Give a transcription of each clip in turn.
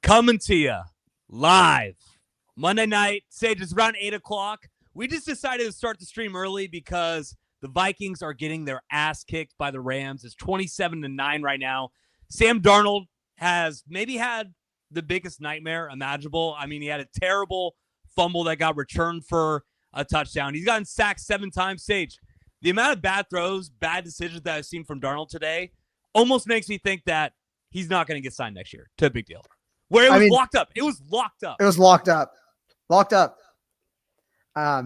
Coming to you live Monday night. Sage, it's around 8 o'clock. We just decided to start the stream early because the Vikings are getting their ass kicked by the Rams. It's 27-9 right now. Sam Darnold has maybe had the biggest nightmare imaginable. I mean, he had a terrible fumble that got returned for a touchdown. He's gotten sacked 7 times. Sage, the amount of bad throws, bad decisions that I've seen from Darnold today almost makes me think that he's not going to get signed next year. To a big deal. Where it was locked up. It was locked up. It was locked up. Locked up. I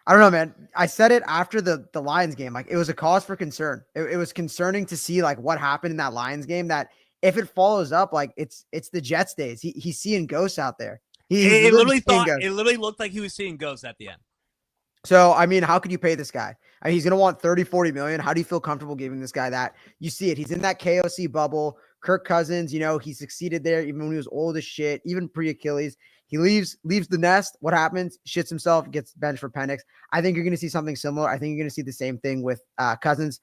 don't know, man. I said it after the Lions game. Like, it was a cause for concern. It was concerning to see like what happened in that Lions game, that if it follows up, like it's the Jets days. He's seeing ghosts out there. It literally looked like he was seeing ghosts at the end. So, I mean, how could you pay this guy? I mean, he's going to want 30, 40 million. How do you feel comfortable giving this guy that? You see it. He's in that KOC bubble. Kirk Cousins, you know, he succeeded there even when he was old as shit, even pre-Achilles. He leaves the nest. What happens? Shits himself, gets benched for Penix. I think you're going to see something similar. I think you're going to see the same thing with Cousins.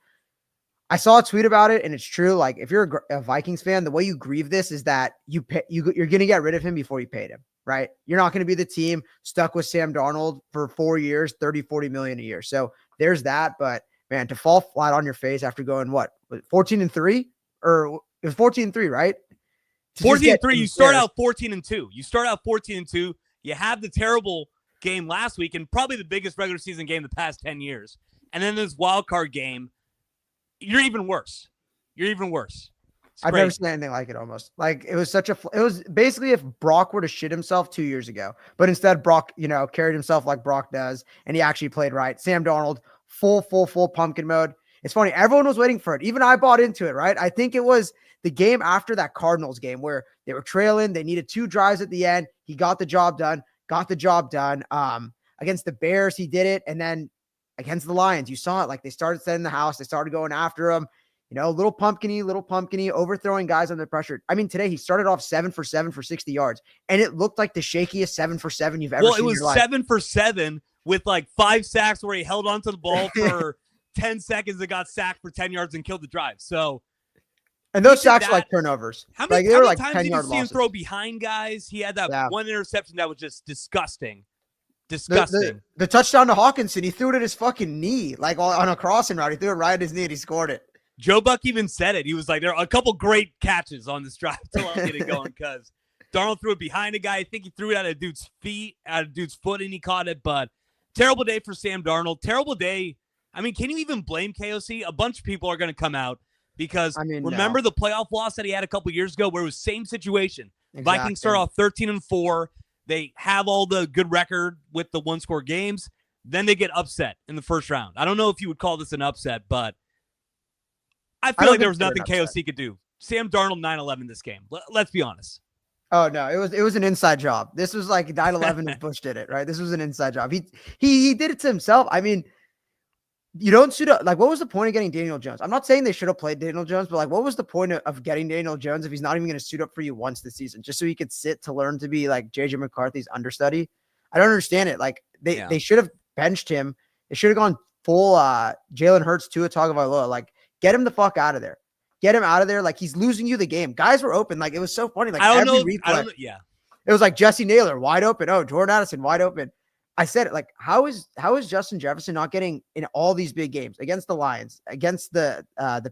I saw a tweet about it, and it's true. Like, if you're a Vikings fan, the way you grieve this is that you're going to get rid of him before you paid him, right? You're not going to be the team stuck with Sam Darnold for 4 years, 30, 40 million a year. So there's that. But, man, to fall flat on your face after going, 14-3? Or it was 14-3, right? 14-3. You start out 14-2. You have the terrible game last week and probably the biggest regular season game the past 10 years. And then this wild card game, you're even worse. I've never seen anything like it almost. Like, it was basically if Brock were to shit himself 2 years ago, but instead Brock, carried himself like Brock does, and he actually played right. Sam Darnold, full pumpkin mode. It's funny. Everyone was waiting for it. Even I bought into it, right? I think it was the game after that Cardinals game where they were trailing. They needed 2 drives at the end. He got the job done. Against the Bears, he did it. And then against the Lions, you saw it. Like, they started setting the house. They started going after him. Little pumpkin-y, overthrowing guys under pressure. I mean, today he started off 7 for 7 for 60 yards. And it looked like the shakiest 7 for 7 you've ever seen in your life. Well, it was 7 for 7 with like 5 sacks where he held onto the ball for 10 seconds and got sacked for 10 yards and killed the drive. So, and those sacks were like turnovers. How many times did you see him throw behind guys? He had that one interception that was just disgusting. The touchdown to Hawkinson, he threw it at his fucking knee, like on a crossing route. He threw it right at his knee and he scored it. Joe Buck even said it. He was like, there are a couple great catches on this drive to get it going because Darnold threw it behind a guy. I think he threw it at a dude's foot, and he caught it. But terrible day for Sam Darnold. Terrible day. I mean, can you even blame KOC? A bunch of people are going to come out because remember the playoff loss that he had a couple years ago where it was same situation. Exactly. Vikings start off 13-4. They have all the good record with the one-score games. Then they get upset in the first round. I don't know if you would call this an upset, but I feel like there was nothing KOC could do. Sam Darnold 9-11 this game. Let's be honest. Oh, no, it was an inside job. This was like 9-11 and Bush did it, right? This was an inside job. He did it to himself. I mean, you don't suit up. Like, what was the point of getting Daniel Jones? I'm not saying they should have played Daniel Jones, but like, what was the point of getting Daniel Jones if he's not even going to suit up for you once this season, just so he could sit to learn to be like JJ McCarthy's understudy? I don't understand it. Like, they should have benched him. They should have gone full Jalen Hurts to a Tagovailoa. Like, get him the fuck out of there. Get him out of there. Like, he's losing you the game. Guys were open. Like, it was so funny. Like, I don't know. Yeah. It was like Jesse Naylor wide open. Oh, Jordan Addison wide open. I said it, like, how is Justin Jefferson not getting in all these big games against the Lions, against the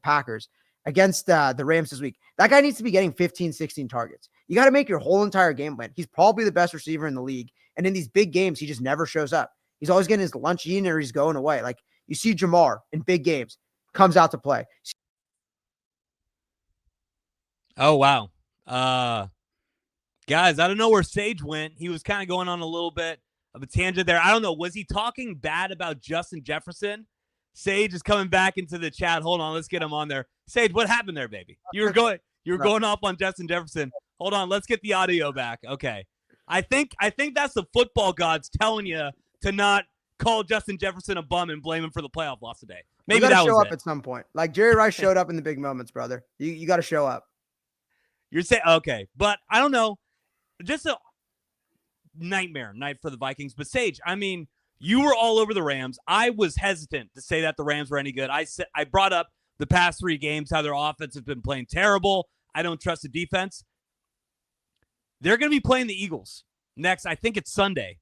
Packers, against the Rams this week? That guy needs to be getting 15, 16 targets. You got to make your whole entire game plan. He's probably the best receiver in the league. And in these big games, he just never shows up. He's always getting his lunch eaten or he's going away. Like, you see Jamar in big games, comes out to play. Oh, wow. Guys, I don't know where Sage went. He was kind of going on a little bit of a tangent there. I don't know. Was he talking bad about Justin Jefferson? Sage is coming back into the chat. Hold on, let's get him on there. Sage, what happened there, baby? You were going off on Justin Jefferson. Hold on, let's get the audio back. Okay. I think that's the football gods telling you to not call Justin Jefferson a bum and blame him for the playoff loss today. Maybe that was show up at some point. Like, Jerry Rice showed up in the big moments, brother. You got to show up. You're saying okay, but I don't know. Just a nightmare night for the Vikings. But Sage, I mean, you were all over the Rams. I was hesitant to say that the Rams were any good. I brought up the past 3 games how their offense has been playing terrible. I don't trust the defense. They're going to be playing the Eagles next. I think it's Sunday.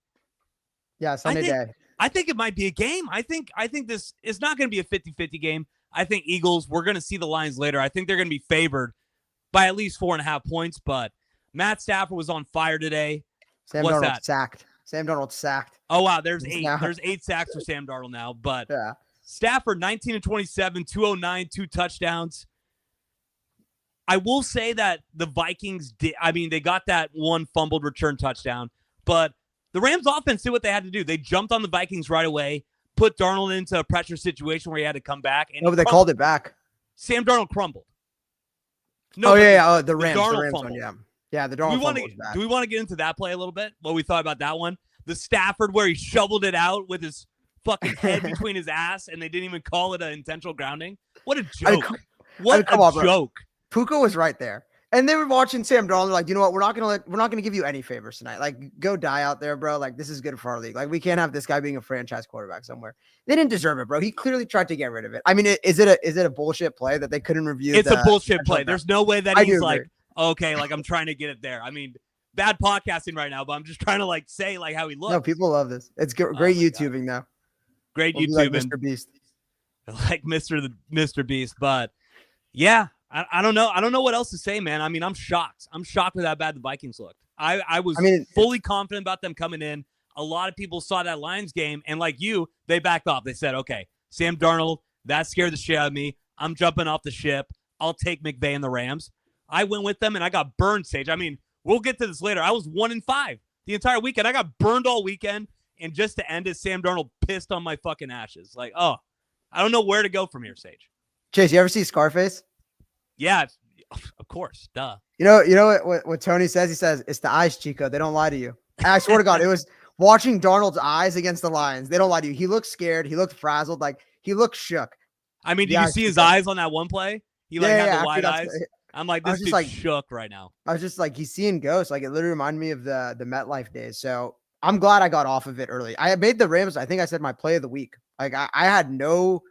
Yeah, Sunday day. I think it might be a game. I think this is not going to be a 50-50 game. I think Eagles, we're going to see the lines later. I think they're going to be favored by at least 4.5 points, but Matt Stafford was on fire today. Sam Darnold sacked. Sam Darnold sacked. Oh, wow. There's 8. There's 8 sacks for Sam Darnold now, but yeah. Stafford, 19-27, 209, 2 touchdowns. I will say that the Vikings they got that one fumbled return touchdown, but the Rams offense did what they had to do. They jumped on the Vikings right away, put Darnold into a pressure situation where he had to come back. And but they called it back. Sam Darnold crumbled. No, yeah. The Rams. Darnold the Rams fumbled. One, yeah. Yeah, the Darnold fumble was back. Do we want to get into that play a little bit? What we thought about that one? The Stafford where he shoveled it out with his fucking head between his ass, and they didn't even call it an intentional grounding. What a joke! What a joke! Puka was right there, and they were watching Sam Darnold. Like, you know what? We're not gonna give you any favors tonight. Like, go die out there, bro. Like, this is good for our league. Like, we can't have this guy being a franchise quarterback somewhere. They didn't deserve it, bro. He clearly tried to get rid of it. I mean, is it a bullshit play that they couldn't review? It's a bullshit play. There's no way that he's like, okay, like I'm trying to get it there. I mean, bad podcasting right now, but I'm just trying to like say like how he looks. No, people love this. It's great YouTubing now. Great YouTubing. Like Mr. Beast. Like Mr. Beast, but yeah. I don't know. I don't know what else to say, man. I mean, I'm shocked. I'm shocked with how bad the Vikings looked. I was fully confident about them coming in. A lot of people saw that Lions game, and like you, they backed off. They said, okay, Sam Darnold, that scared the shit out of me. I'm jumping off the ship. I'll take McVay and the Rams. I went with them, and I got burned, Sage. I mean, we'll get to this later. I was 1-5 the entire weekend. I got burned all weekend, and just to end it, Sam Darnold pissed on my fucking ashes. Like, oh, I don't know where to go from here, Sage. Chase, you ever see Scarface? Yeah, of course. Duh. You know what Tony says? He says, it's the eyes, Chico. They don't lie to you. And I swear to God, it was watching Darnold's eyes against the Lions. They don't lie to you. He looked scared. He looked frazzled. Like, he looked shook. I mean, did you see his eyes on that one play? He had the wide eyes. I'm like, this dude's shook right now. I was just like, he's seeing ghosts. Like, it literally reminded me of the MetLife days. So I'm glad I got off of it early. I made the Rams. I think I said my play of the week. Like, I had no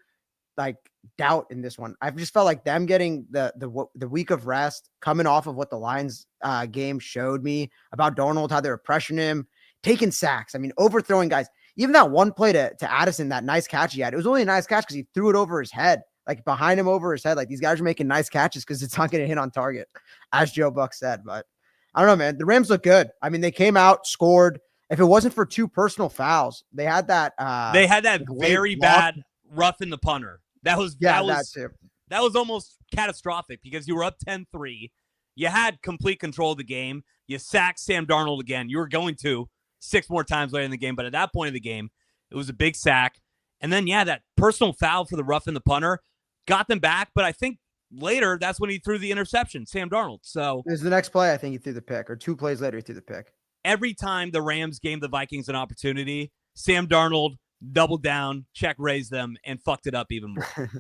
doubt in this one. I just felt like them getting the week of rest, coming off of what the Lions game showed me about Darnold, how they were pressuring him, taking sacks. I mean, overthrowing guys. Even that one play to Addison, that nice catch he had, it was only a nice catch because he threw it over his head, like behind him over his head. Like, these guys are making nice catches because it's not going to hit on target, as Joe Buck said. But I don't know, man. The Rams look good. I mean, they came out, scored. If it wasn't for 2 personal fouls, they had that. They had that very bad rough in the punter. That was almost catastrophic because you were up 10-3. You had complete control of the game. You sacked Sam Darnold again. You were going to 6 more times later in the game, but at that point of the game, it was a big sack. And then, that personal foul for the rough in the punter got them back. But I think later, that's when he threw the interception, Sam Darnold. So it was the next play. I think he threw the pick, or 2 plays later, he threw the pick. Every time the Rams gave the Vikings an opportunity, Sam Darnold doubled down, raised them, and fucked it up even more.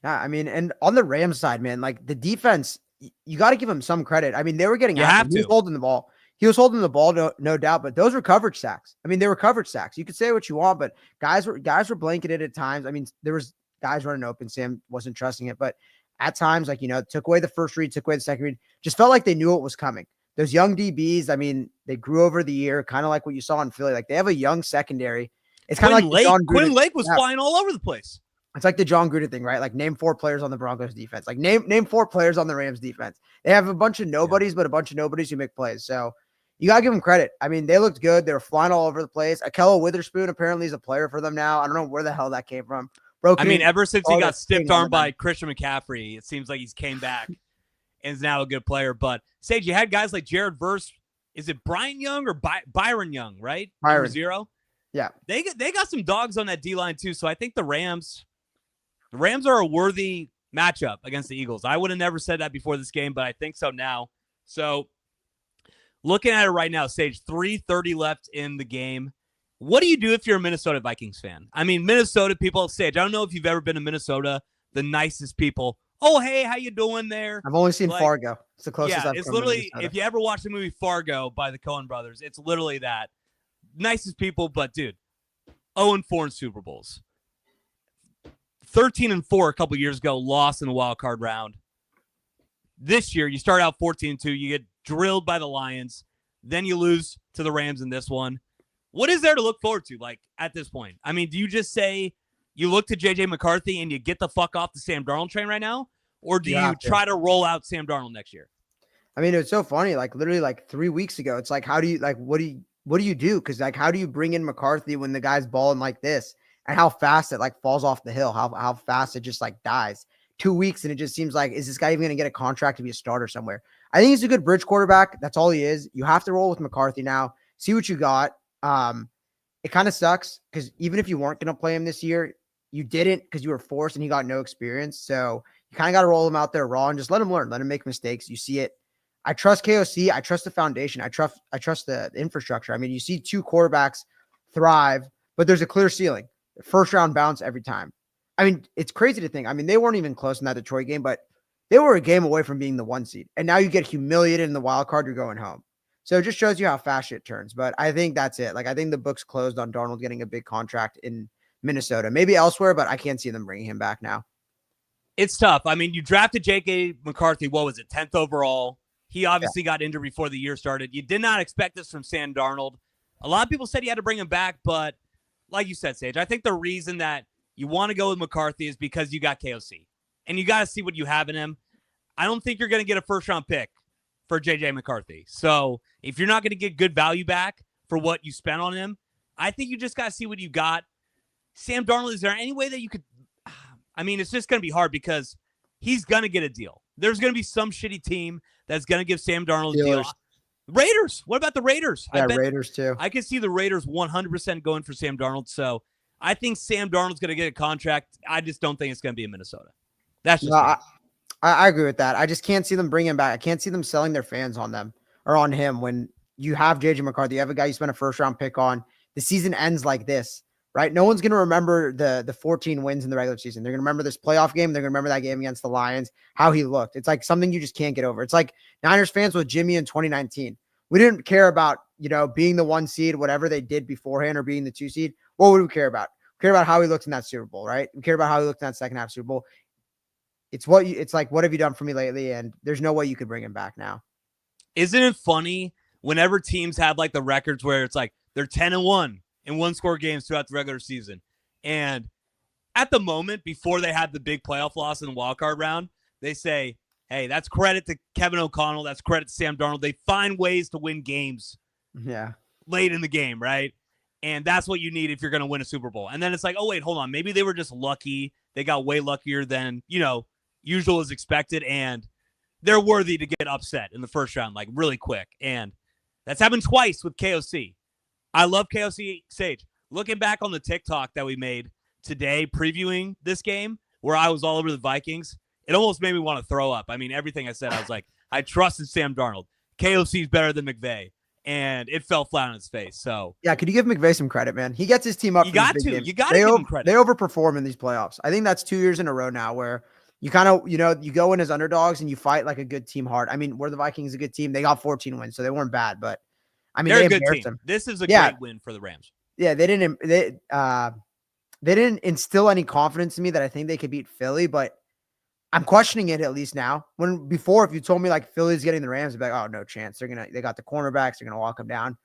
Yeah, I mean, and on the Rams side, man, like the defense, you got to give them some credit. I mean, they were getting after him. He was holding the ball. He was holding the ball, no doubt, but those were coverage sacks. I mean, they were coverage sacks. You could say what you want, but guys were blanketed at times. I mean, there was guys running open. Sam wasn't trusting it, but at times, took away the first read, took away the second read, just felt like they knew what was coming. Those young DBs, I mean, they grew over the year, kind of like what you saw in Philly. Like, they have a young secondary. It's kind of like Quinn Lake was flying all over the place. It's like the John Gruden thing, right? Like, name 4 players on the Broncos defense. Like, name 4 players on the Rams defense. They have a bunch of nobodies, but a bunch of nobodies who make plays. So you got to give them credit. I mean, they looked good. They were flying all over the place. Akello Witherspoon apparently is a player for them now. I don't know where the hell that came from. Ever since he got stiff armed by Christian McCaffrey, it seems like he's came back and is now a good player. But, Sage, you had guys like Jared Verse. Is it Brian Young or Byron Young, right? Byron. Number 0. Yeah. They got some dogs on that D-line too, so I think the Rams are a worthy matchup against the Eagles. I would have never said that before this game, but I think so now. So looking at it right now, Sage, 3:30 left in the game. What do you do if you're a Minnesota Vikings fan? I mean, Minnesota people, Sage, I don't know if you've ever been to Minnesota, the nicest people. Oh, hey, how you doing there? I've only seen Fargo. It's the closest I've come. It's literally, if you ever watch the movie Fargo by the Coen brothers, it's literally that. Nicest people, but dude, 0-4 in Super Bowls. 13-4 a couple years ago, lost in the wild card round. This year, you start out 14-2, you get drilled by the Lions. Then you lose to the Rams in this one. What is there to look forward to, like, at this point? I mean, do you just say you look to J.J. McCarthy and you get the fuck off the Sam Darnold train right now? Or do you try to roll out Sam Darnold next year? I mean, it's so funny. Like, literally, like 3 weeks ago, it's like, how do you, like, what do you do? Because, like, how do you bring in McCarthy when the guy's balling like this? And how fast it, like, falls off the hill? How fast it just, like, dies? 2 weeks, and it just seems like, is this guy even going to get a contract to be a starter somewhere? I think he's a good bridge quarterback. That's all he is. You have to roll with McCarthy now. See what you got. It kind of sucks because even if you weren't going to play him this year, you didn't because you were forced and he got no experience. So you kind of got to roll him out there raw and just let him learn, let him make mistakes. You see it. I trust KOC. I trust the foundation. I trust the infrastructure. I mean, you see 2 quarterbacks thrive, but there's a clear ceiling. First round bounce every time. I mean, it's crazy to think. I mean, they weren't even close in that Detroit game, but they were a game away from being the 1 seed. And now you get humiliated in the wild card, you're going home. So it just shows you how fast shit turns. But I think that's it. Like, I think the book's closed on Darnold getting a big contract in Minnesota. Maybe elsewhere, but I can't see them bringing him back now. It's tough. I mean, you drafted J.K. McCarthy, what was it, 10th overall? He obviously got injured before the year started. You did not expect this from Sam Darnold. A lot of people said you had to bring him back, but like you said, Sage, I think the reason that you want to go with McCarthy is because you got KOC. And you got to see what you have in him. I don't think you're going to get a first-round pick for J.J. McCarthy. So if you're not going to get good value back for what you spent on him, I think you just got to see what you got. Sam Darnold, is there any way that you could – I mean, it's just going to be hard because he's going to get a deal. There's going to be some shitty team that's going to give Sam Darnold a deal. Raiders. What about the Raiders? Yeah, Raiders too. I could see the Raiders 100% going for Sam Darnold. So I think Sam Darnold's going to get a contract. I just don't think it's going to be in Minnesota. That's just I agree with that. I just can't see them bringing him back. I can't see them selling their fans on them or on him when you have J.J. McCarthy. You have a guy you spent a first-round pick on. The season ends like this, right? No one's going to remember the 14 wins in the regular season. They're going to remember this playoff game. They're going to remember that game against the Lions, how he looked. It's like something you just can't get over. It's like Niners fans with Jimmy in 2019. We didn't care about, being the 1 seed, whatever they did beforehand or being the 2 seed. What would we care about? We care about how he looked in that Super Bowl, right? We care about how he looked in that second half Super Bowl. It's like, what have you done for me lately? And there's no way you could bring him back now. Isn't it funny whenever teams have like the records where it's like they're 10-1 in 1-score games throughout the regular season. And at the moment, before they had the big playoff loss in the wild card round, they say, hey, that's credit to Kevin O'Connell. That's credit to Sam Darnold. They find ways to win games late in the game, right? And that's what you need if you're going to win a Super Bowl. And then it's like, oh, wait, hold on. Maybe they were just lucky. They got way luckier than, usual as expected. And they're worthy to get upset in the first round, like really quick. And that's happened twice with KOC. I love KOC. Sage, looking back on the TikTok that we made today previewing this game where I was all over the Vikings, it almost made me want to throw up. I mean, everything I said, I was like, I trusted Sam Darnold. KOC's better than McVay. And it fell flat on its face. So yeah, could you give McVay some credit, man? He gets his team up. You got to give him credit. They overperform in these playoffs. I think that's 2 years in a row now where you kind of, you go in as underdogs and you fight like a good team hard. I mean, were the Vikings a good team? They got 14 wins, so they weren't bad. But I mean, they're a good team. Them. This is a great win for the Rams. Yeah, they didn't instill any confidence in me that I think they could beat Philly, but I'm questioning it at least now. When before, if you told me like Philly's getting the Rams, I'd be like, oh, no chance. They got the cornerbacks. They're gonna walk them down.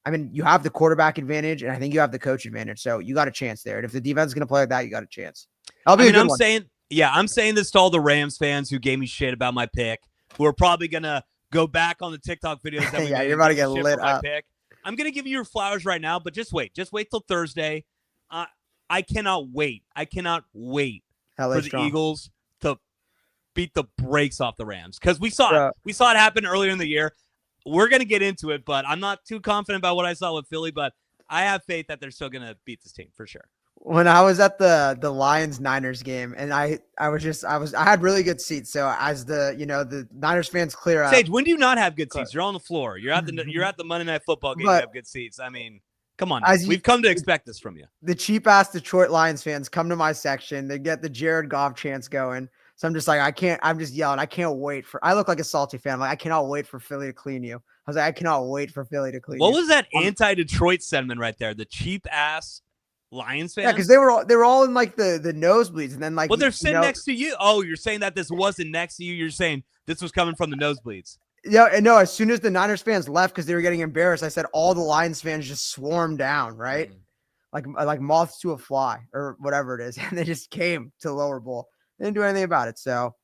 I mean, you have the quarterback advantage, and I think you have the coach advantage. So you got a chance there. And if the defense is gonna play like that, you got a chance. I'm saying this to all the Rams fans who gave me shit about my pick, who are probably gonna go back on the TikTok videos. That yeah, you're about to get lit up. Pick. I'm gonna give you your flowers right now, but just wait till Thursday. I cannot wait. For the Eagles to beat the brakes off the Rams because we saw it happen earlier in the year. We're gonna get into it, but I'm not too confident about what I saw with Philly. But I have faith that they're still gonna beat this team for sure. When I was at the Lions Niners game, and I had really good seats. So as the Niners fans clear out. Sage, when do you not have good seats? You're on the floor. You're at the Monday Night Football game. You have good seats. I mean, come on. We've come to expect this from you. The cheap ass Detroit Lions fans come to my section. They get the Jared Goff chants going. So I'm just like, I'm just yelling. I can't wait I look like a salty fan. Like, I cannot wait for Philly to clean you. I was like, I cannot wait for Philly to clean you. What was that anti-Detroit sentiment right there? The cheap ass Lions fans? Yeah, because they were all in like the nosebleeds, and then like. Well, they're sitting next to you. Oh, you're saying that this wasn't next to you. You're saying this was coming from the nosebleeds. Yeah, and no, as soon as the Niners fans left because they were getting embarrassed, I said all the Lions fans just swarmed down, right? Like moths to a fly or whatever it is. And they just came to the lower bowl. They didn't do anything about it. So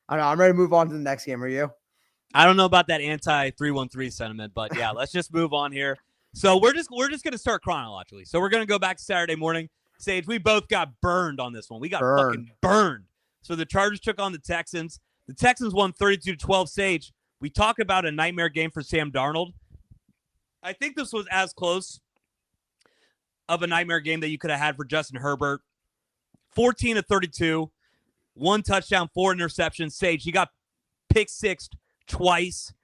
I don't know. I'm ready to move on to the next game. Are you? I don't know about that anti-313 sentiment, but yeah, let's just move on here. So we're just gonna start chronologically. So we're gonna go back to Saturday morning. Sage, we both got burned on this one. We got fucking burned. So the Chargers took on the Texans. The Texans won 32-12. Sage, we talk about a nightmare game for Sam Darnold. I think this was as close of a nightmare game that you could have had for Justin Herbert. 14-32, 1 touchdown, 4 interceptions. Sage, he got pick sixed twice.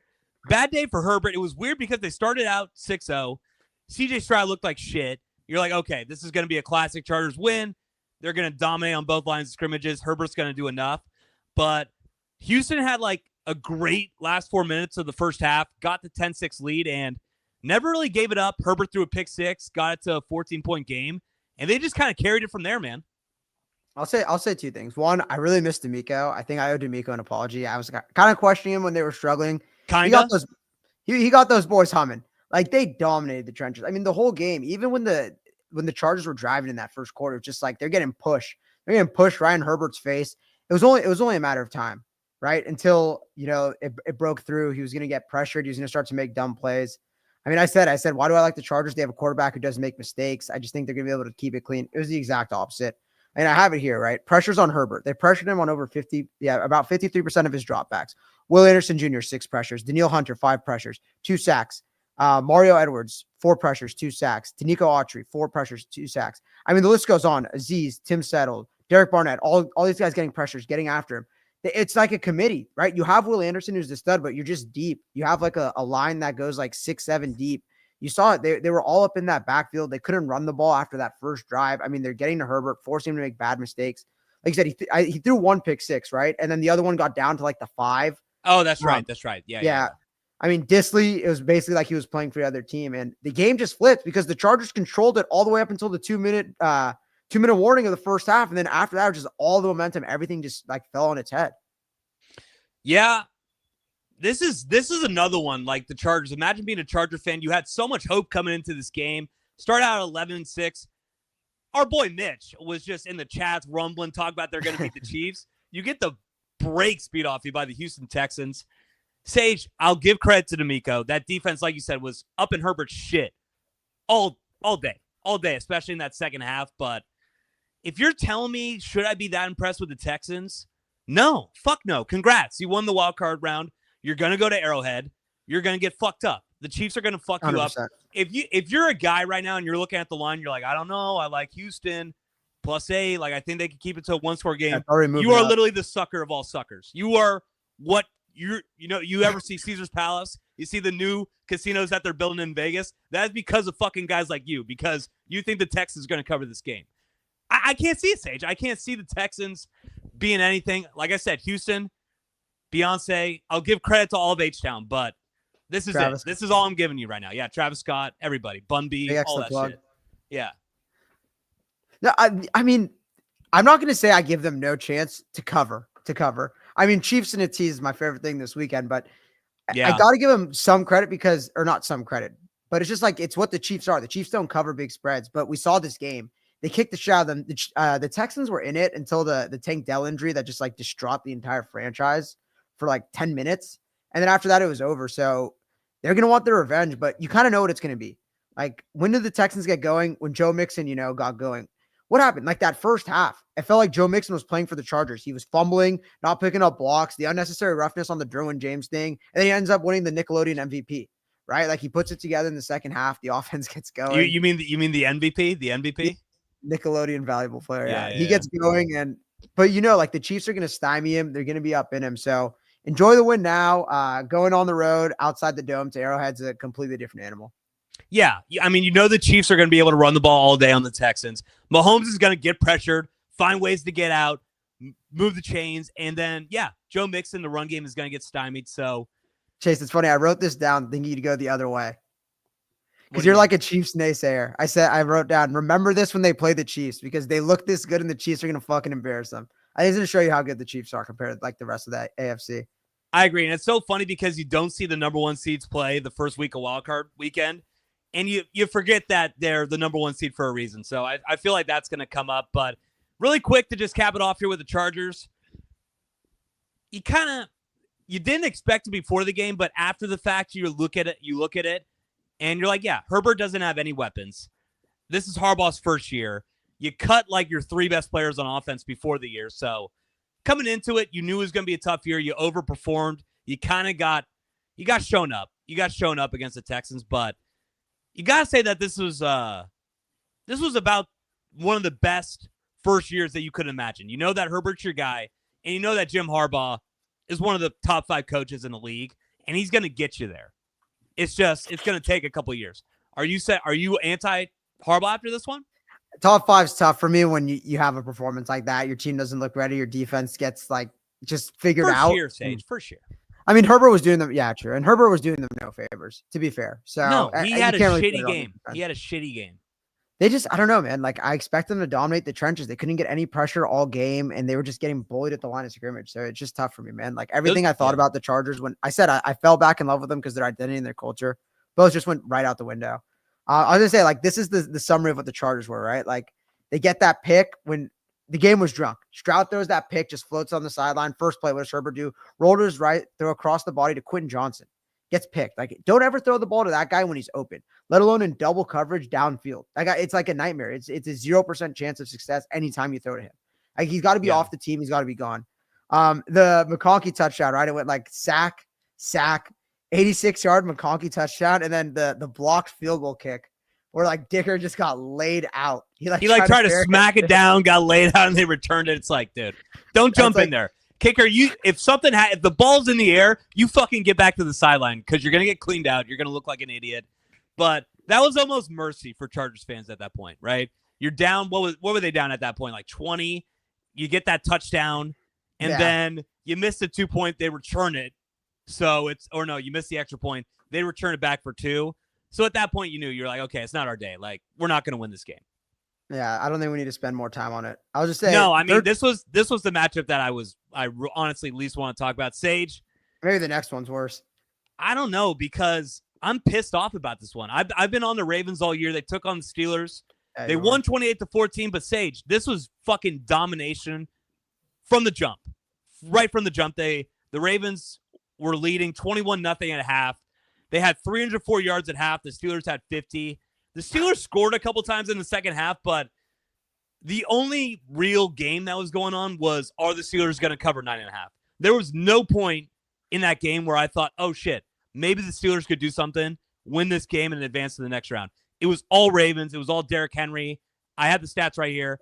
Bad day for Herbert. It was weird because they started out 6-0. CJ Stroud looked like shit. You're like, okay, this is going to be a classic Chargers win. They're going to dominate on both lines of scrimmages. Herbert's going to do enough. But Houston had like a great last 4 minutes of the first half, got the 10-6 lead, and never really gave it up. Herbert threw a pick six, got it to a 14-point game, and they just kind of carried it from there, man. I'll say 2 things. One, I really missed D'Amico. I think I owe D'Amico an apology. I was kind of questioning him when they were struggling. He got those boys humming. Like, they dominated the trenches. I mean, the whole game, even when the Chargers were driving in that first quarter, just like they're getting pushed. They're getting pushed right in Herbert's face. It was only a matter of time, right? Until, it broke through. He was going to get pressured. He was going to start to make dumb plays. I mean, I said, why do I like the Chargers? They have a quarterback who doesn't make mistakes. I just think they're going to be able to keep it clean. It was the exact opposite. And I have it here, right? Pressures on Herbert. They pressured him on over about 53% of his dropbacks. Will Anderson Jr., 6 pressures. Daniil Hunter, 5 pressures, 2 sacks. Mario Edwards, 4 pressures, 2 sacks. Danico Autry, 4 pressures, 2 sacks. I mean, the list goes on. Aziz, Tim Settle, Derek Barnett, all these guys getting pressures, getting after him. It's like a committee, right? You have Will Anderson, who's the stud, but you're just deep. You have like a line that goes like 6-7 deep. You saw it. They were all up in that backfield. They couldn't run the ball after that first drive. I mean, they're getting to Herbert, forcing him to make bad mistakes. Like you said, he threw 1 pick six, right? And then the other one got down to like the 5. Oh, that's right. That's right. Yeah. I mean, Disley, it was basically like he was playing for the other team. And the game just flipped because the Chargers controlled it all the way up until the 2-minute warning of the first half. And then after that, just all the momentum, everything just like fell on its head. Yeah. This is another one like the Chargers. Imagine being a Charger fan. You had so much hope coming into this game. Start out 11-6. Our boy Mitch was just in the chats rumbling, talking about they're going to beat the Chiefs. You get the brakes beat off you by the Houston Texans. Sage, I'll give credit to D'Amico. That defense, like you said, was up in Herbert's shit all day, especially in that second half. But if you're telling me, should I be that impressed with the Texans? No, fuck no. Congrats. You won the wild card round. You're going to go to Arrowhead. You're going to get fucked up. The Chiefs are going to fuck you 100%. Up. If you're a guy right now and you're looking at the line, you're like, I don't know. I like Houston +8. Like, I think they can keep it to a 1-score game. You are literally the sucker of all suckers. You are what you ever see Caesar's Palace? You see the new casinos that they're building in Vegas? That is because of fucking guys like you, because you think the Texans are going to cover this game. I can't see it, Sage. I can't see the Texans being anything. Like I said, Houston, Beyonce, I'll give credit to all of H-Town, but this is Travis. It. This is all I'm giving you right now. Yeah, Travis Scott, everybody, Bun B, all that shit. Yeah. No, I mean, I'm not going to say I give them no chance to cover. I mean, Chiefs and a tease is my favorite thing this weekend, but I got to give them some credit or not some credit, but it's just like, it's what the Chiefs are. The Chiefs don't cover big spreads, but we saw this game. They kicked the shit out of them. The Texans were in it until the Tank Dell injury that just like distraught the entire franchise for like 10 minutes. And then after that, it was over. So they're going to want their revenge, but you kind of know what it's going to be. Like, when did the Texans get going? When Joe Mixon, got going. What happened? Like that first half, it felt like Joe Mixon was playing for the Chargers. He was fumbling, not picking up blocks, the unnecessary roughness on the Derwin James thing. And then he ends up winning the Nickelodeon MVP, right? Like, he puts it together in the second half. The offense gets going. You mean the MVP? The MVP? Nickelodeon valuable player. Yeah. He gets going. But like the Chiefs are going to stymie him. They're going to be up in him. So enjoy the win now. Going on the road outside the dome to Arrowhead's a completely different animal. Yeah. I mean, the Chiefs are going to be able to run the ball all day on the Texans. Mahomes is going to get pressured, find ways to get out, move the chains. And then, Joe Mixon, the run game is going to get stymied. So, Chase, it's funny. I wrote this down thinking you'd go the other way. Because you're like a Chiefs naysayer. I wrote down, remember this when they play the Chiefs, because they look this good and the Chiefs are going to fucking embarrass them. I think it's going to show you how good the Chiefs are compared to like the rest of that AFC. I agree. And it's so funny because you don't see the number one seeds play the first week of wildcard weekend. And you forget that they're the number one seed for a reason. So I feel like that's going to come up. But really quick to just cap it off here with the Chargers. You didn't expect it before the game, but after the fact, you look at it, and you're like, yeah, Herbert doesn't have any weapons. This is Harbaugh's first year. You cut like your three best players on offense before the year. So coming into it, you knew it was going to be a tough year. You overperformed. You got shown up. You got shown up against the Texans, but you got to say that this was about one of the best first years that you could imagine. You know that Herbert's your guy, and you know that Jim Harbaugh is one of the top 5 coaches in the league, and he's going to get you there. It's going to take a couple of years. Are you anti Harbaugh after this one? Top 5's tough for me when you have a performance like that. Your team doesn't look ready. Your defense gets like just figured out. First year, Sage. First year. I mean, Herbert was doing them. Yeah, true. And Herbert was doing them no favors, to be fair. So no, he had a shitty game. He had a shitty game. They just, I don't know, man. Like, I expect them to dominate the trenches. They couldn't get any pressure all game, and they were just getting bullied at the line of scrimmage. So it's just tough for me, man. Like, everything I thought about the Chargers when I said I fell back in love with them because their identity and their culture, both just went right out the window. I was going to say, like, this is the summary of what the Chargers were, right? Like, they get that pick when the game was drunk. Stroud throws that pick, just floats on the sideline. First play, what does Herbert do? Roll to his right, throw across the body to Quentin Johnson. Gets picked. Like, don't ever throw the ball to that guy when he's open, let alone in double coverage downfield. That guy, it's like a nightmare. It's a 0% chance of success anytime you throw to him. Like, he's got to be off the team. He's got to be gone. The McConkey touchdown, right? It went like sack, 86-yard McConkey touchdown, and then the blocked field goal kick where like Dicker just got laid out. He tried to smack it down, got laid out, and they returned it. It's like, dude, don't jump in there. Kicker, if the ball's in the air, you fucking get back to the sideline because you're gonna get cleaned out. You're gonna look like an idiot. But that was almost mercy for Chargers fans at that point, right? You're down. What were they down at that point? Like 20. You get that touchdown, and then you miss the 2-point. They return it. So you missed the extra point. They return it back for 2. So at that point, you knew you're like, okay, it's not our day. Like, we're not gonna win this game. Yeah, I don't think we need to spend more time on it. I was just saying. No, I mean, this was the matchup that I honestly least want to talk about. Sage. Maybe the next one's worse. I don't know because I'm pissed off about this one. I've been on the Ravens all year. They took on the Steelers. Yeah, they won 28-14, but Sage, this was fucking domination from the jump. Right from the jump, the Ravens were leading 21-0 at a half. They had 304 yards at half. The Steelers had 50. The Steelers scored a couple times in the second half, but the only real game that was going on was, are the Steelers going to cover 9.5? There was no point in that game where I thought, oh, shit, maybe the Steelers could do something, win this game, and advance to the next round. It was all Ravens. It was all Derrick Henry. I have the stats right here.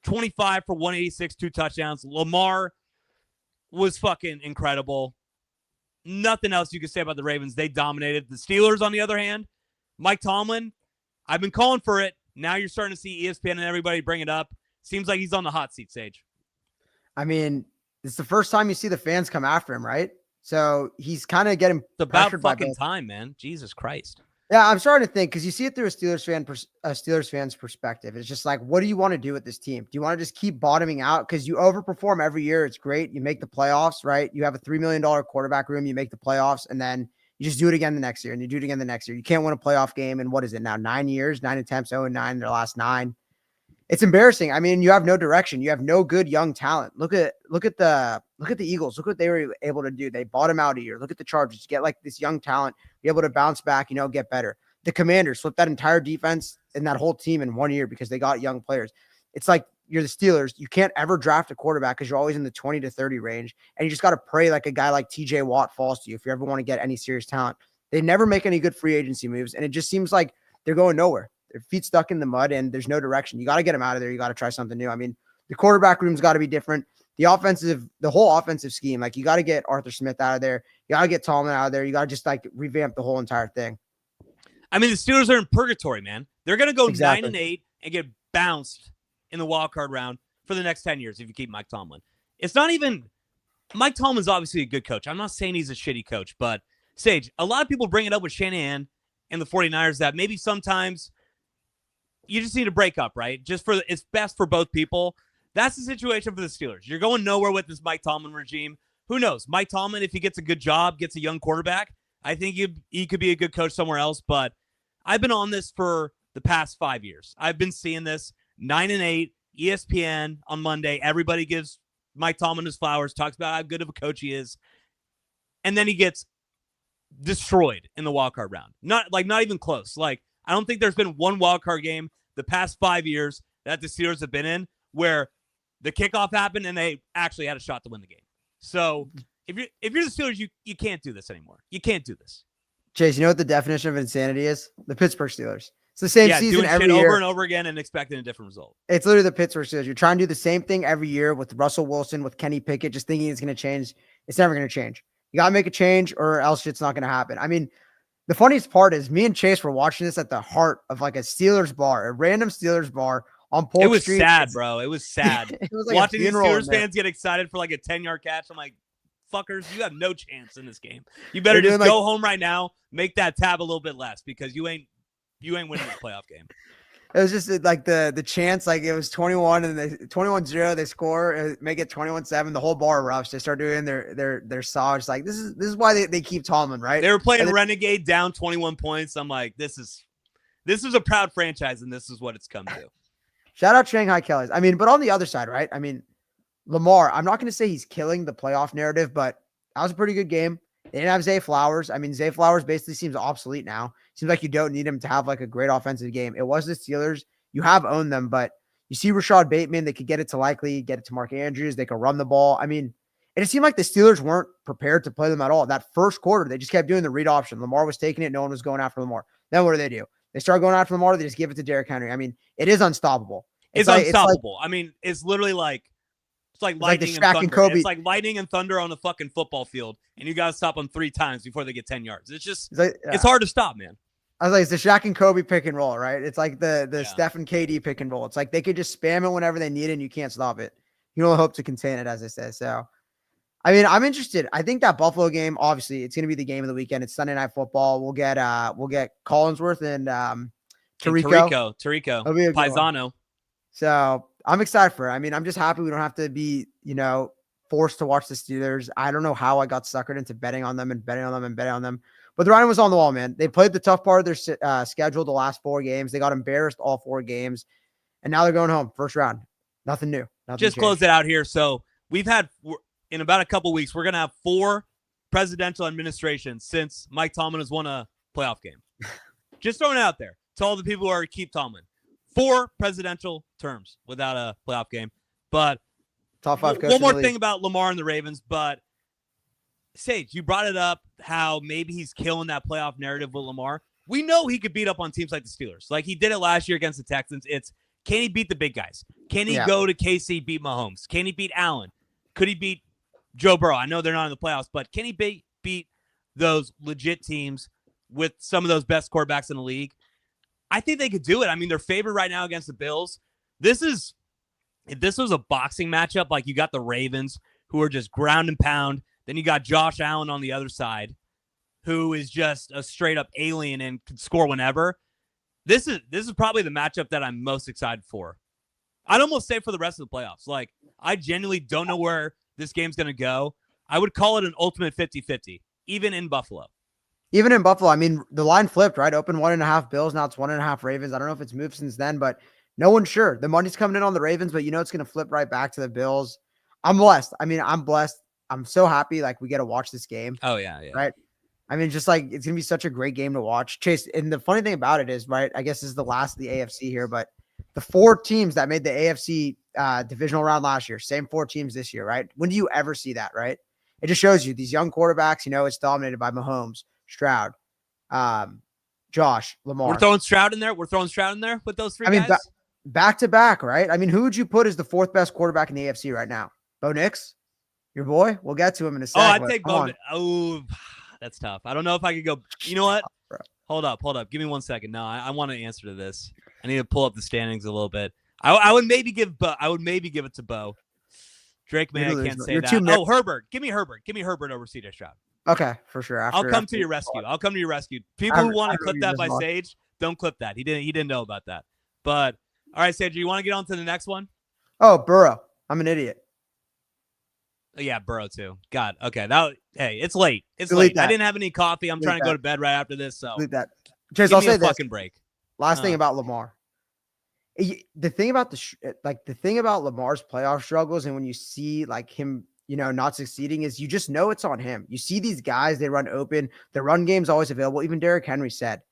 25 for 186, 2 touchdowns. Lamar was fucking incredible. Nothing else you could say about the Ravens. They dominated. The Steelers, on the other hand, Mike Tomlin, I've been calling for it. Now you're starting to see ESPN and everybody bring it up. Seems like he's on the hot seat, Sage. I mean, it's the first time you see the fans come after him, right? So he's kind of getting it's about fucking time, man. Jesus Christ. Yeah, I'm starting to think because you see it through a Steelers fan's perspective. It's just like, what do you want to do with this team? Do you want to just keep bottoming out? Because you overperform every year. It's great. You make the playoffs, right? You have a $3 million quarterback room. You make the playoffs, and then you just do it again the next year, and you do it again the next year. You can't win a playoff game in, what is it now, 9 years, 9 attempts, 0-9 in their last 9. It's embarrassing. I mean, you have no direction. You have no good young talent. Look at the Eagles. Look what they were able to do. They bottom out a year. Look at the Chargers. Get like this young talent, be able to bounce back, get better. The Commanders flipped that entire defense and that whole team in 1 year because they got young players. It's like you're the Steelers. You can't ever draft a quarterback because you're always in the 20 to 30 range. And you just got to pray like a guy like TJ Watt falls to you if you ever want to get any serious talent. They never make any good free agency moves. And it just seems like they're going nowhere. Their feet stuck in the mud and there's no direction. You got to get them out of there. You got to try something new. I mean, the quarterback room's got to be different. The whole offensive scheme, like you got to get Arthur Smith out of there. You got to get Tallman out of there. You got to just like revamp the whole entire thing. I mean, the Steelers are in purgatory, man. They're going to go 9-8 and get bounced in the wild card round for the next 10 years if you keep Mike Tomlin. It's not even Mike Tomlin's obviously a good coach. I'm not saying he's a shitty coach, but Sage, a lot of people bring it up with Shanahan and the 49ers that maybe sometimes you just need to break up, right? It's best for both people. That's the situation for the Steelers. You're going nowhere with this Mike Tomlin regime. who knows? Mike Tomlin, if he gets a good job, gets a young quarterback, I think he could be a good coach somewhere else. But I've been on this for the past 5 years. I've been seeing this 9-8, ESPN on Monday. Everybody gives Mike Tomlin his flowers, talks about how good of a coach he is. And then he gets destroyed in the wildcard round. Not even close. Like, I don't think there's been one wildcard game the past 5 years that the Steelers have been in where the kickoff happened and they actually had a shot to win the game. So if you're the Steelers, you can't do this anymore. You can't do this. Chase, you know what the definition of insanity is? The Pittsburgh Steelers. It's the same season doing every shit year. over and over again and expecting a different result. It's literally the Pittsburgh Steelers. You're trying to do the same thing every year with Russell Wilson, with Kenny Pickett, just thinking it's going to change. It's never going to change. You got to make a change or else it's not going to happen. I mean, the funniest part is me and Chase were watching this at the heart of like a Steelers bar, a random Steelers bar on Polk Street. It was sad, bro. It was sad. It was like watching these Steelers fans get excited for like a 10-yard catch. I'm like, fuckers, you have no chance in this game. You better just go home right now, make that tab a little bit less because you ain't winning this playoff game. It was just like the chance, like it was 21 and they 21-0, they score, make it 21-7. The whole bar erupts. They start doing their songs. Like this is why they keep Tomlin, right? They were playing Renegade down 21 points. I'm like, this is a proud franchise, and this is what it's come to. Shout out Shanghai Kellys. I mean, but on the other side, right? I mean, Lamar, I'm not going to say he's killing the playoff narrative, but that was a pretty good game. They didn't have Zay Flowers. I mean, Zay Flowers basically seems obsolete now. Seems like you don't need him to have like a great offensive game. It was the Steelers. You have owned them, but you see Rashad Bateman, they could get it to Likely, get it to Mark Andrews. They could run the ball. I mean, it seemed like the Steelers weren't prepared to play them at all. That first quarter, they just kept doing the read option. Lamar was taking it. No one was going after Lamar. Then what do? They start going after Lamar. They just give it to Derrick Henry. I mean, it is unstoppable. It's unstoppable. I mean, it's literally like, it's like lightning and thunder. Kobe. It's like lightning and thunder on the fucking football field, and you got to stop them 3 times before they get 10 yards. It's just, it's hard to stop, man. I was like, it's the Shaq and Kobe pick and roll, right? It's like the Steph and KD pick and roll. It's like they could just spam it whenever they need it, and you can't stop it. You don't hope to contain it, as I say. So, I mean, I'm interested. I think that Buffalo game, obviously, it's going to be the game of the weekend. It's Sunday Night Football. We'll get Collinsworth and Tarico Paisano. So I'm excited for it. I mean, I'm just happy we don't have to be, forced to watch the Steelers. I don't know how I got suckered into betting on them. But the writing was on the wall, man. They played the tough part of their schedule the last 4 games. They got embarrassed all 4 games. And now they're going home. First round. Nothing new. Just close it out here. So we've had, in about a couple weeks, we're going to have 4 presidential administrations since Mike Tomlin has won a playoff game. Just throwing it out there to all the people who are keep Tomlin. 4 presidential terms without a playoff game. But top 5 coach one more thing about Lamar and the Ravens. But Sage, you brought it up how maybe he's killing that playoff narrative with Lamar. We know he could beat up on teams like the Steelers. Like he did it last year against the Texans. It's, can he beat the big guys? Can he go to KC, beat Mahomes? Can he beat Allen? Could he beat Joe Burrow? I know they're not in the playoffs, but can he beat those legit teams with some of those best quarterbacks in the league? I think they could do it. I mean, they're favored right now against the Bills. If this was a boxing matchup, like you got the Ravens, who are just ground and pound. Then you got Josh Allen on the other side, who is just a straight up alien and can score whenever. This is probably the matchup that I'm most excited for. I'd almost say for the rest of the playoffs. Like, I genuinely don't know where this game's going to go. I would call it an ultimate 50-50, even in Buffalo. Even in Buffalo, I mean, the line flipped, right? Open 1.5 Bills. Now it's 1.5 Ravens. I don't know if it's moved since then, but no one's sure. The money's coming in on the Ravens, but it's going to flip right back to the Bills. I'm blessed. I mean, I'm blessed. I'm so happy. Like, we get to watch this game. Oh yeah. Right. I mean, just like, it's going to be such a great game to watch. Chase, and the funny thing about it is, right, I guess this is the last of the AFC here, but the 4 teams that made the AFC divisional round last year, same 4 teams this year, right? When do you ever see that, right? It just shows you these young quarterbacks, it's dominated by Mahomes, Stroud, Josh, Lamar. We're throwing Stroud in there. We're throwing Stroud in there with those 3 guys. Back to back, right? I mean, who would you put as the 4th best quarterback in the AFC right now? Bo Nix, your boy. We'll get to him in a second. Oh, I'd take Bo. Oh, that's tough. I don't know if I could go. You know what? Hold up. Give me 1 second. No, I want an answer to this. I need to pull up the standings a little bit. I would maybe give it to Bo. Drake, man, I can't say that. Oh, Herbert. Give me Herbert. Give me Herbert over CJ Stroud. Okay, for sure. I'll come to your rescue. People who want to clip that by Sage, don't clip that. He didn't know about that. But all right, Sage, you want to get on to the next one? Oh, Burrow. I'm an idiot. Yeah, Burrow too. God. Okay. Hey, it's late. It's Delete late. I that. didn't have any coffee. I'm Delete trying to go that. to bed right after this. So Delete that. Chase, give I'll me a say this. fucking break. Last thing about Lamar. The thing about the thing about Lamar's playoff struggles, and when you see like him, not succeeding, is you just know it's on him. You see these guys, they run open. The run game's always available. Even Derrick Henry said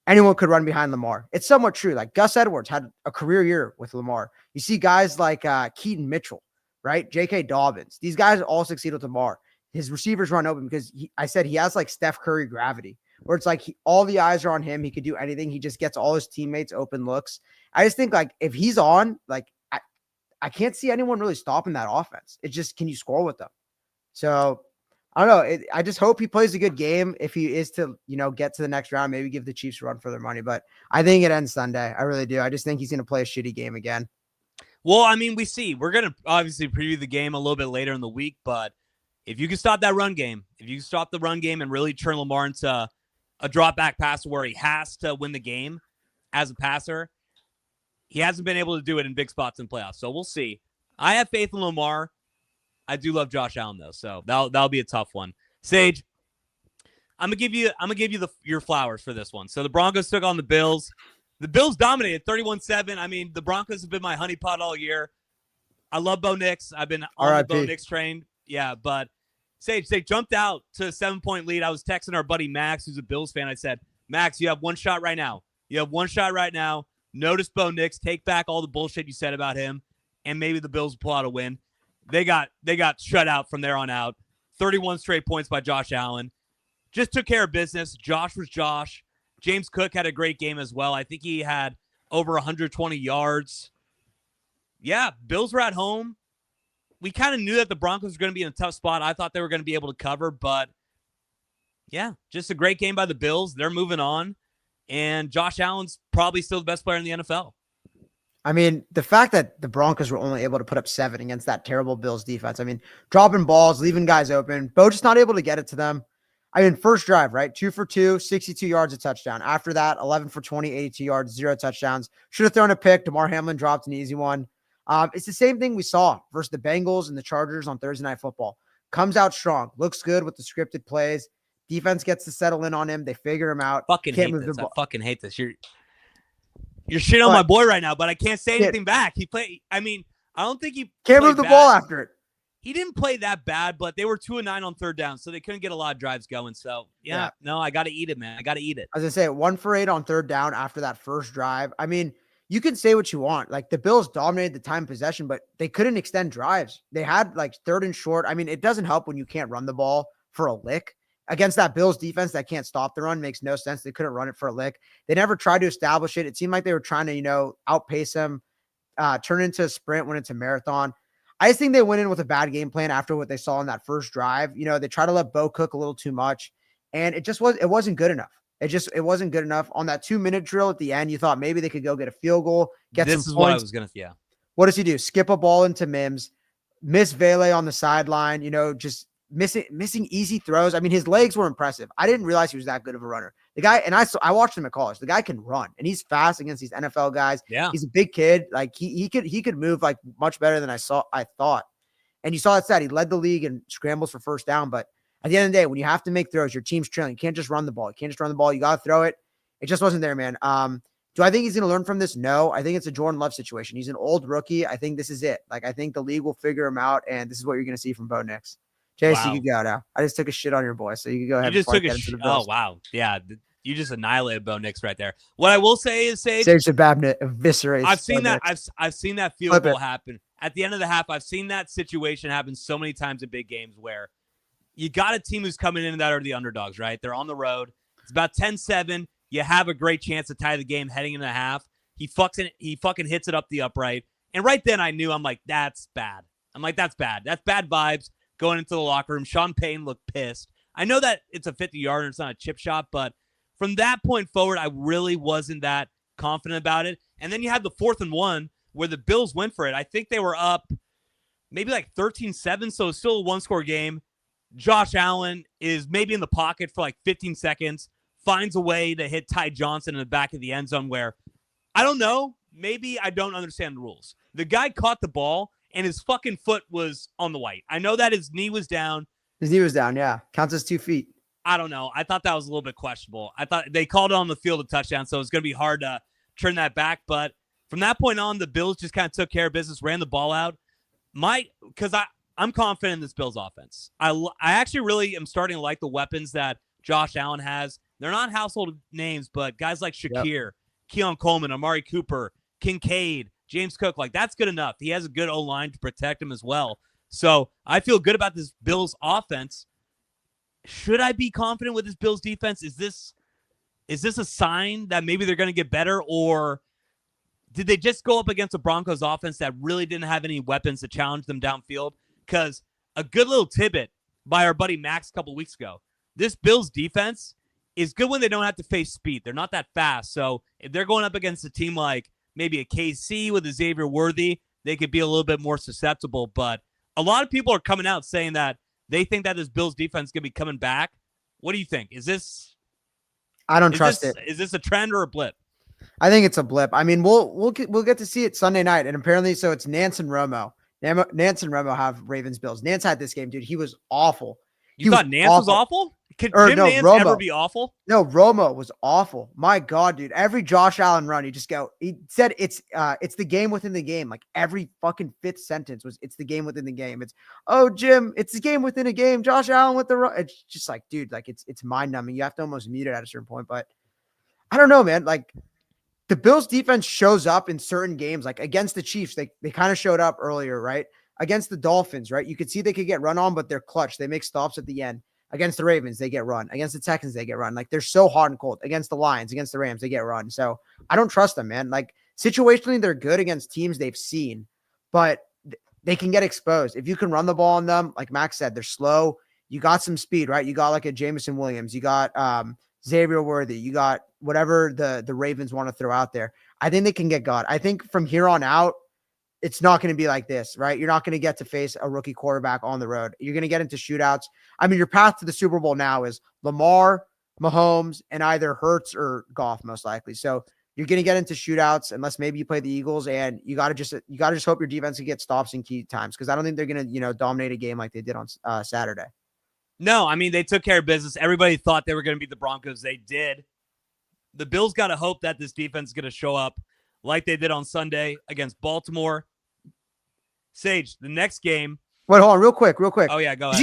anyone could run behind Lamar. It's somewhat true. Like Gus Edwards had a career year with Lamar. You see guys like Keaton Mitchell, right? J.K. Dobbins. These guys all succeed with Lamar. His receivers run open because I said he has like Steph Curry gravity, where it's like all the eyes are on him. He could do anything. He just gets all his teammates open looks. I just think like if he's on, like I can't see anyone really stopping that offense. It's just, can you score with them? So I don't know. I just hope he plays a good game. If he is to, get to the next round, maybe give the Chiefs a run for their money. But I think it ends Sunday. I really do. I just think he's going to play a shitty game again. Well, I mean, we see. We're going to obviously preview the game a little bit later in the week, but if you can stop that run game, if you can stop the run game and really turn Lamar into a drop back passer where he has to win the game as a passer, he hasn't been able to do it in big spots in playoffs. So we'll see. I have faith in Lamar. I do love Josh Allen though, so that'll be a tough one. Sage, I'm gonna give you your flowers for this one. So the Broncos took on the Bills. The Bills dominated 31-7. I mean, the Broncos have been my honeypot all year. I love Bo Nix. I've been on the Bo Nix train. Yeah, but Sage, they jumped out to a 7-point lead. I was texting our buddy Max, who's a Bills fan. I said, Max, you have one shot right now. Notice Bo Nix. Take back all the bullshit you said about him, and maybe the Bills will pull out a win. They got shut out from there on out. 31 straight points by Josh Allen. Just took care of business. Josh was Josh. James Cook had a great game as well. I think he had over 120 yards. Yeah, Bills were at home. We kind of knew that the Broncos were going to be in a tough spot. I thought they were going to be able to cover, but yeah, just a great game by the Bills. They're moving on, and Josh Allen's probably still the best player in the NFL. I mean, the fact that the Broncos were only able to put up 7 against that terrible Bills defense, I mean, dropping balls, leaving guys open, Bo just not able to get it to them. I mean, first drive, right? 2 for 2, 62 yards, a touchdown. After that, 11 for 20, 82 yards, 0 touchdowns. Should have thrown a pick. DeMar Hamlin dropped an easy one. It's the same thing we saw versus the Bengals and the Chargers on Thursday Night Football. Comes out strong, looks good with the scripted plays. Defense gets to settle in on him. They figure him out. I fucking hate this. You're shit on my boy right now, but I can't say anything back. I don't think he can't move the ball after it. He didn't play that bad, but they were 2-9 on third down, so they couldn't get a lot of drives going. So, no, I got to eat it, man. I got to eat it. As I say, 1 for 8 on third down after that first drive. I mean, you can say what you want. Like, the Bills dominated the time possession, but they couldn't extend drives. They had, like, third and short. I mean, it doesn't help when you can't run the ball for a lick. Against that Bills defense that can't stop the run makes no sense. They couldn't run it for a lick. They never tried to establish it. It seemed like they were trying to, outpace them, turn it into a sprint, went into marathon. I just think they went in with a bad game plan after what they saw in that first drive. They tried to let Bo cook a little too much, and it wasn't good enough. It wasn't good enough. On that 2-minute drill at the end, you thought maybe they could go get a field goal, get some points. What I was going to, yeah. What does he do? Skip a ball into Mims, miss Vele on the sideline, just missing easy throws. I mean, his legs were impressive. I didn't realize he was that good of a runner. The guy, and I watched him at college. The guy can run, and he's fast against these NFL guys. Yeah, he's a big kid. Like he could move like much better than I thought. And you saw that stat. He led the league in scrambles for first down. But at the end of the day, when you have to make throws, your team's trailing. You can't just run the ball. You got to throw it. It just wasn't there, man. Do I think he's going to learn from this? No. I think it's a Jordan Love situation. He's an old rookie. I think this is it. Like, I think the league will figure him out, and this is what you're going to see from Bo Nix. Chase, you can go now. I just took a shit on your boy, so you can go ahead. You just took a shit. Oh, wow. Yeah, you just annihilated Bo Nix right there. What I will say is, Sage Babnett eviscerates. I've seen that. I've seen that field goal happen at the end of the half. I've seen that situation happen so many times in big games where you got a team who's coming in that are the underdogs, right? They're on the road. It's about 10-7. You have a great chance to tie the game heading into the half. He fucking hits it up the upright. And right then I knew, I'm like, that's bad. That's bad. That's bad vibes going into the locker room. Sean Payton looked pissed. I know that it's a 50-yarder. It's not a chip shot, but from that point forward, I really wasn't that confident about it. And then you had the 4th and 1 where the Bills went for it. I think they were up maybe like 13-7, so it's still a one-score game. Josh Allen is maybe in the pocket for like 15 seconds, finds a way to hit Ty Johnson in the back of the end zone where, I don't know, maybe I don't understand the rules. The guy caught the ball, and his fucking foot was on the white. I know that his knee was down. His knee was down, yeah. Counts as 2 feet. I don't know. I thought that was a little bit questionable. I thought they called it on the field a touchdown, so it's going to be hard to turn that back. But from that point on, the Bills just kind of took care of business, ran the ball out. Because I'm confident in this Bills offense. I actually really am starting to like the weapons that Josh Allen has. They're not household names, but guys like Shakir, Keon Coleman, Amari Cooper, Kincaid, James Cook, like that's good enough. He has a good O-line to protect him as well. So I feel good about this Bills offense. Should I be confident with this Bills defense? Is this a sign that maybe they're going to get better, or did they just go up against a Broncos offense that really didn't have any weapons to challenge them downfield? Because a good little tidbit by our buddy Max a couple weeks ago, this Bills defense is good when they don't have to face speed. They're not that fast. So if they're going up against a team like maybe a KC with a Xavier Worthy, they could be a little bit more susceptible. But a lot of people are coming out saying that they think that this Bills defense is going to be coming back. What do you think? I don't trust it. Is this a trend or a blip? I think it's a blip. I mean, we'll get to see it Sunday night, and apparently, so it's Nance and Romo. Nance and Romo have Ravens Bills. Nance had this game, dude. He was awful. You thought Nance was awful? Could Jim Nance ever be awful? No, Romo was awful. My God, dude. Every Josh Allen run, he said it's the game within the game. Like every fucking fifth sentence was it's the game within the game. It's, oh, Jim, it's the game within a game. Josh Allen with the run. It's just like, dude, like it's mind numbing. You have to almost mute it at a certain point. But I don't know, man. Like the Bills defense shows up in certain games, like against the Chiefs. They kind of showed up earlier, right? Against the Dolphins, right? You could see they could get run on, but they're clutch. They make stops at the end. Against the Ravens, they get run. Against the Texans, they get run. Like they're so hot and cold. Against the Lions, against the Rams, they get run. So I don't trust them, man. Like situationally, they're good against teams they've seen, but they can get exposed. If you can run the ball on them, like Max said, they're slow. You got some speed, right? You got like a Jameson Williams. You got Xavier Worthy. You got whatever the Ravens want to throw out there. I think they can get God. I think from here on out, it's not going to be like this, right? You're not going to get to face a rookie quarterback on the road. You're going to get into shootouts. I mean, your path to the Super Bowl now is Lamar, Mahomes, and either Hurts or Goff, most likely. So you're going to get into shootouts unless maybe you play the Eagles, and you got to just hope your defense can get stops in key times, because I don't think they're going to, dominate a game like they did on Saturday. No, I mean, they took care of business. Everybody thought they were going to beat the Broncos. They did. The Bills got to hope that this defense is going to show up like they did on Sunday against Baltimore. Sage, the next game. Wait, hold on, real quick. Oh yeah, go ahead.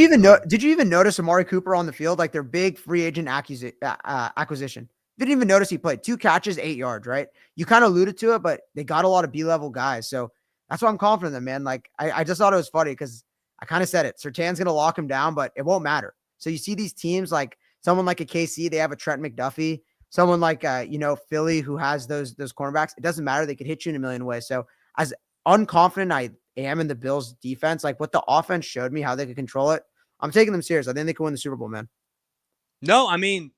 Did you even notice Amari Cooper on the field? Like their big free agent acquisition. Didn't even notice he played 2 catches, 8 yards. Right? You kind of alluded to it, but they got a lot of B-level guys, so that's why I'm confident in them, man. Like I just thought it was funny because I kind of said it. Surtain's gonna lock him down, but it won't matter. So you see these teams like someone like a KC, they have a Trent McDuffie. Someone like Philly who has those cornerbacks. It doesn't matter. They could hit you in a million ways. So as unconfident I am in the Bills defense, like what the offense showed me how they could control it, I'm taking them serious. I think they can win the Super Bowl, man. No, I mean,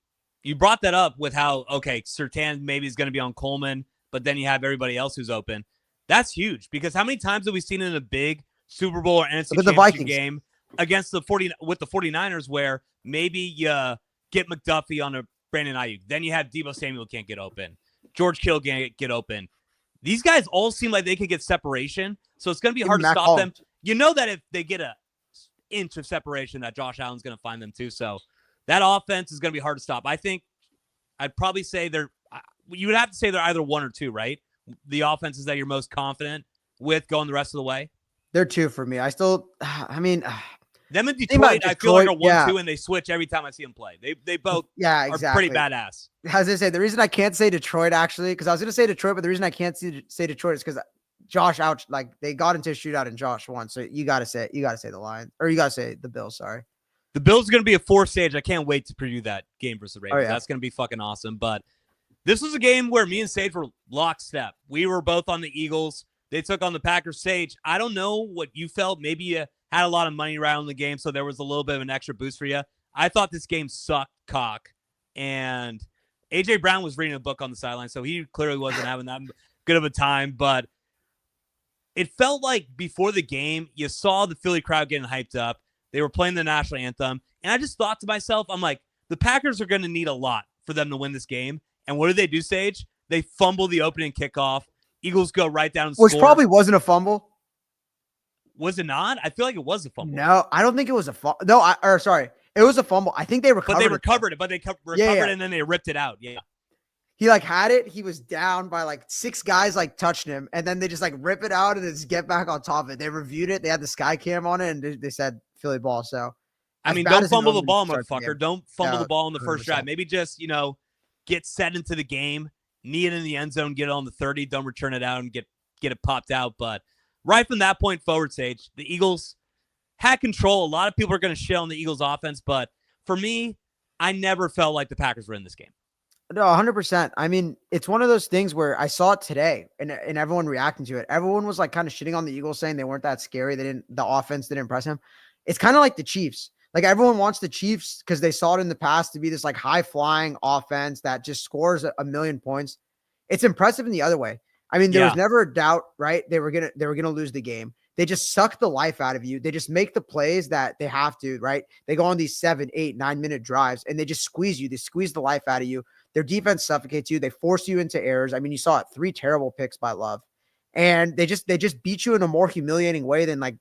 you brought that up with how, okay, Surtain maybe is going to be on Coleman, but then you have everybody else who's open. That's huge, because how many times have we seen in a big Super Bowl or NFC Championship game against the 49ers where maybe you get McDuffie on a Brandon Ayuk, then you have Deebo Samuel can't get open, George Kittle can't get open. These guys all seem like they could get separation, so it's going to be hard to stop them. You know that if they get an inch of separation, that Josh Allen's going to find them too. So that offense is going to be hard to stop. I think I'd probably say you would have to say they're either 1 or 2, right? The offenses that you're most confident with going the rest of the way. They're 2 for me. Them in Detroit, I feel like are 1-2, and they switch every time I see them play. They both are pretty badass. As I say, the reason I can't say Detroit, actually, because I was going to say Detroit, but the reason I can't say Detroit is because Josh out, like they got into a shootout and Josh won. So you got to say the Lions, or you got to say the Bills. Sorry. The Bills are going to be a 4 stage. I can't wait to preview that game versus the Ravens. Oh, yeah. That's going to be fucking awesome. But this was a game where me and Sage were lockstep. We were both on the Eagles. They took on the Packers. Sage, I don't know what you felt. Maybe you had a lot of money around the game, so there was a little bit of an extra boost for you. I thought this game sucked cock, and A.J. Brown was reading a book on the sideline, so he clearly wasn't having that good of a time, but it felt like before the game, you saw the Philly crowd getting hyped up. They were playing the national anthem, and I just thought to myself, I'm like, the Packers are going to need a lot for them to win this game, and what do, Sage? They fumble the opening kickoff. Eagles go right down and score. Which probably wasn't a fumble. Was it not? I feel like it was a fumble. No, I don't think it was a fumble. No, sorry. It was a fumble. I think they recovered it. But they recovered it and then they ripped it out. Yeah. He like had it. He was down by like 6 guys like touching him. And then they just like rip it out and just get back on top of it. They reviewed it. They had the sky cam on it and they said Philly ball. So I mean, don't fumble the ball, motherfucker. Don't fumble the ball in the first drive. Maybe just, get set into the game, knee it in the end zone, get it on the 30, don't return it out and get it popped out. But right from that point forward, Sage, the Eagles had control. A lot of people are going to shit on the Eagles offense, but for me, I never felt like the Packers were in this game. No, 100%. I mean, it's one of those things where I saw it today and everyone reacting to it. Everyone was like kind of shitting on the Eagles, saying they weren't that scary. The offense didn't impress him. It's kind of like the Chiefs. Like everyone wants the Chiefs because they saw it in the past to be this like high flying offense that just scores a million points. It's impressive in the other way. I mean, there was never a doubt, right? They were gonna lose the game. They just suck the life out of you. They just make the plays that they have to, right? They go on these 7, 8, 9-minute drives and they just squeeze you. They squeeze the life out of you. Their defense suffocates you. They force you into errors. I mean, you saw it, 3 terrible picks by Love, and they just beat you in a more humiliating way than like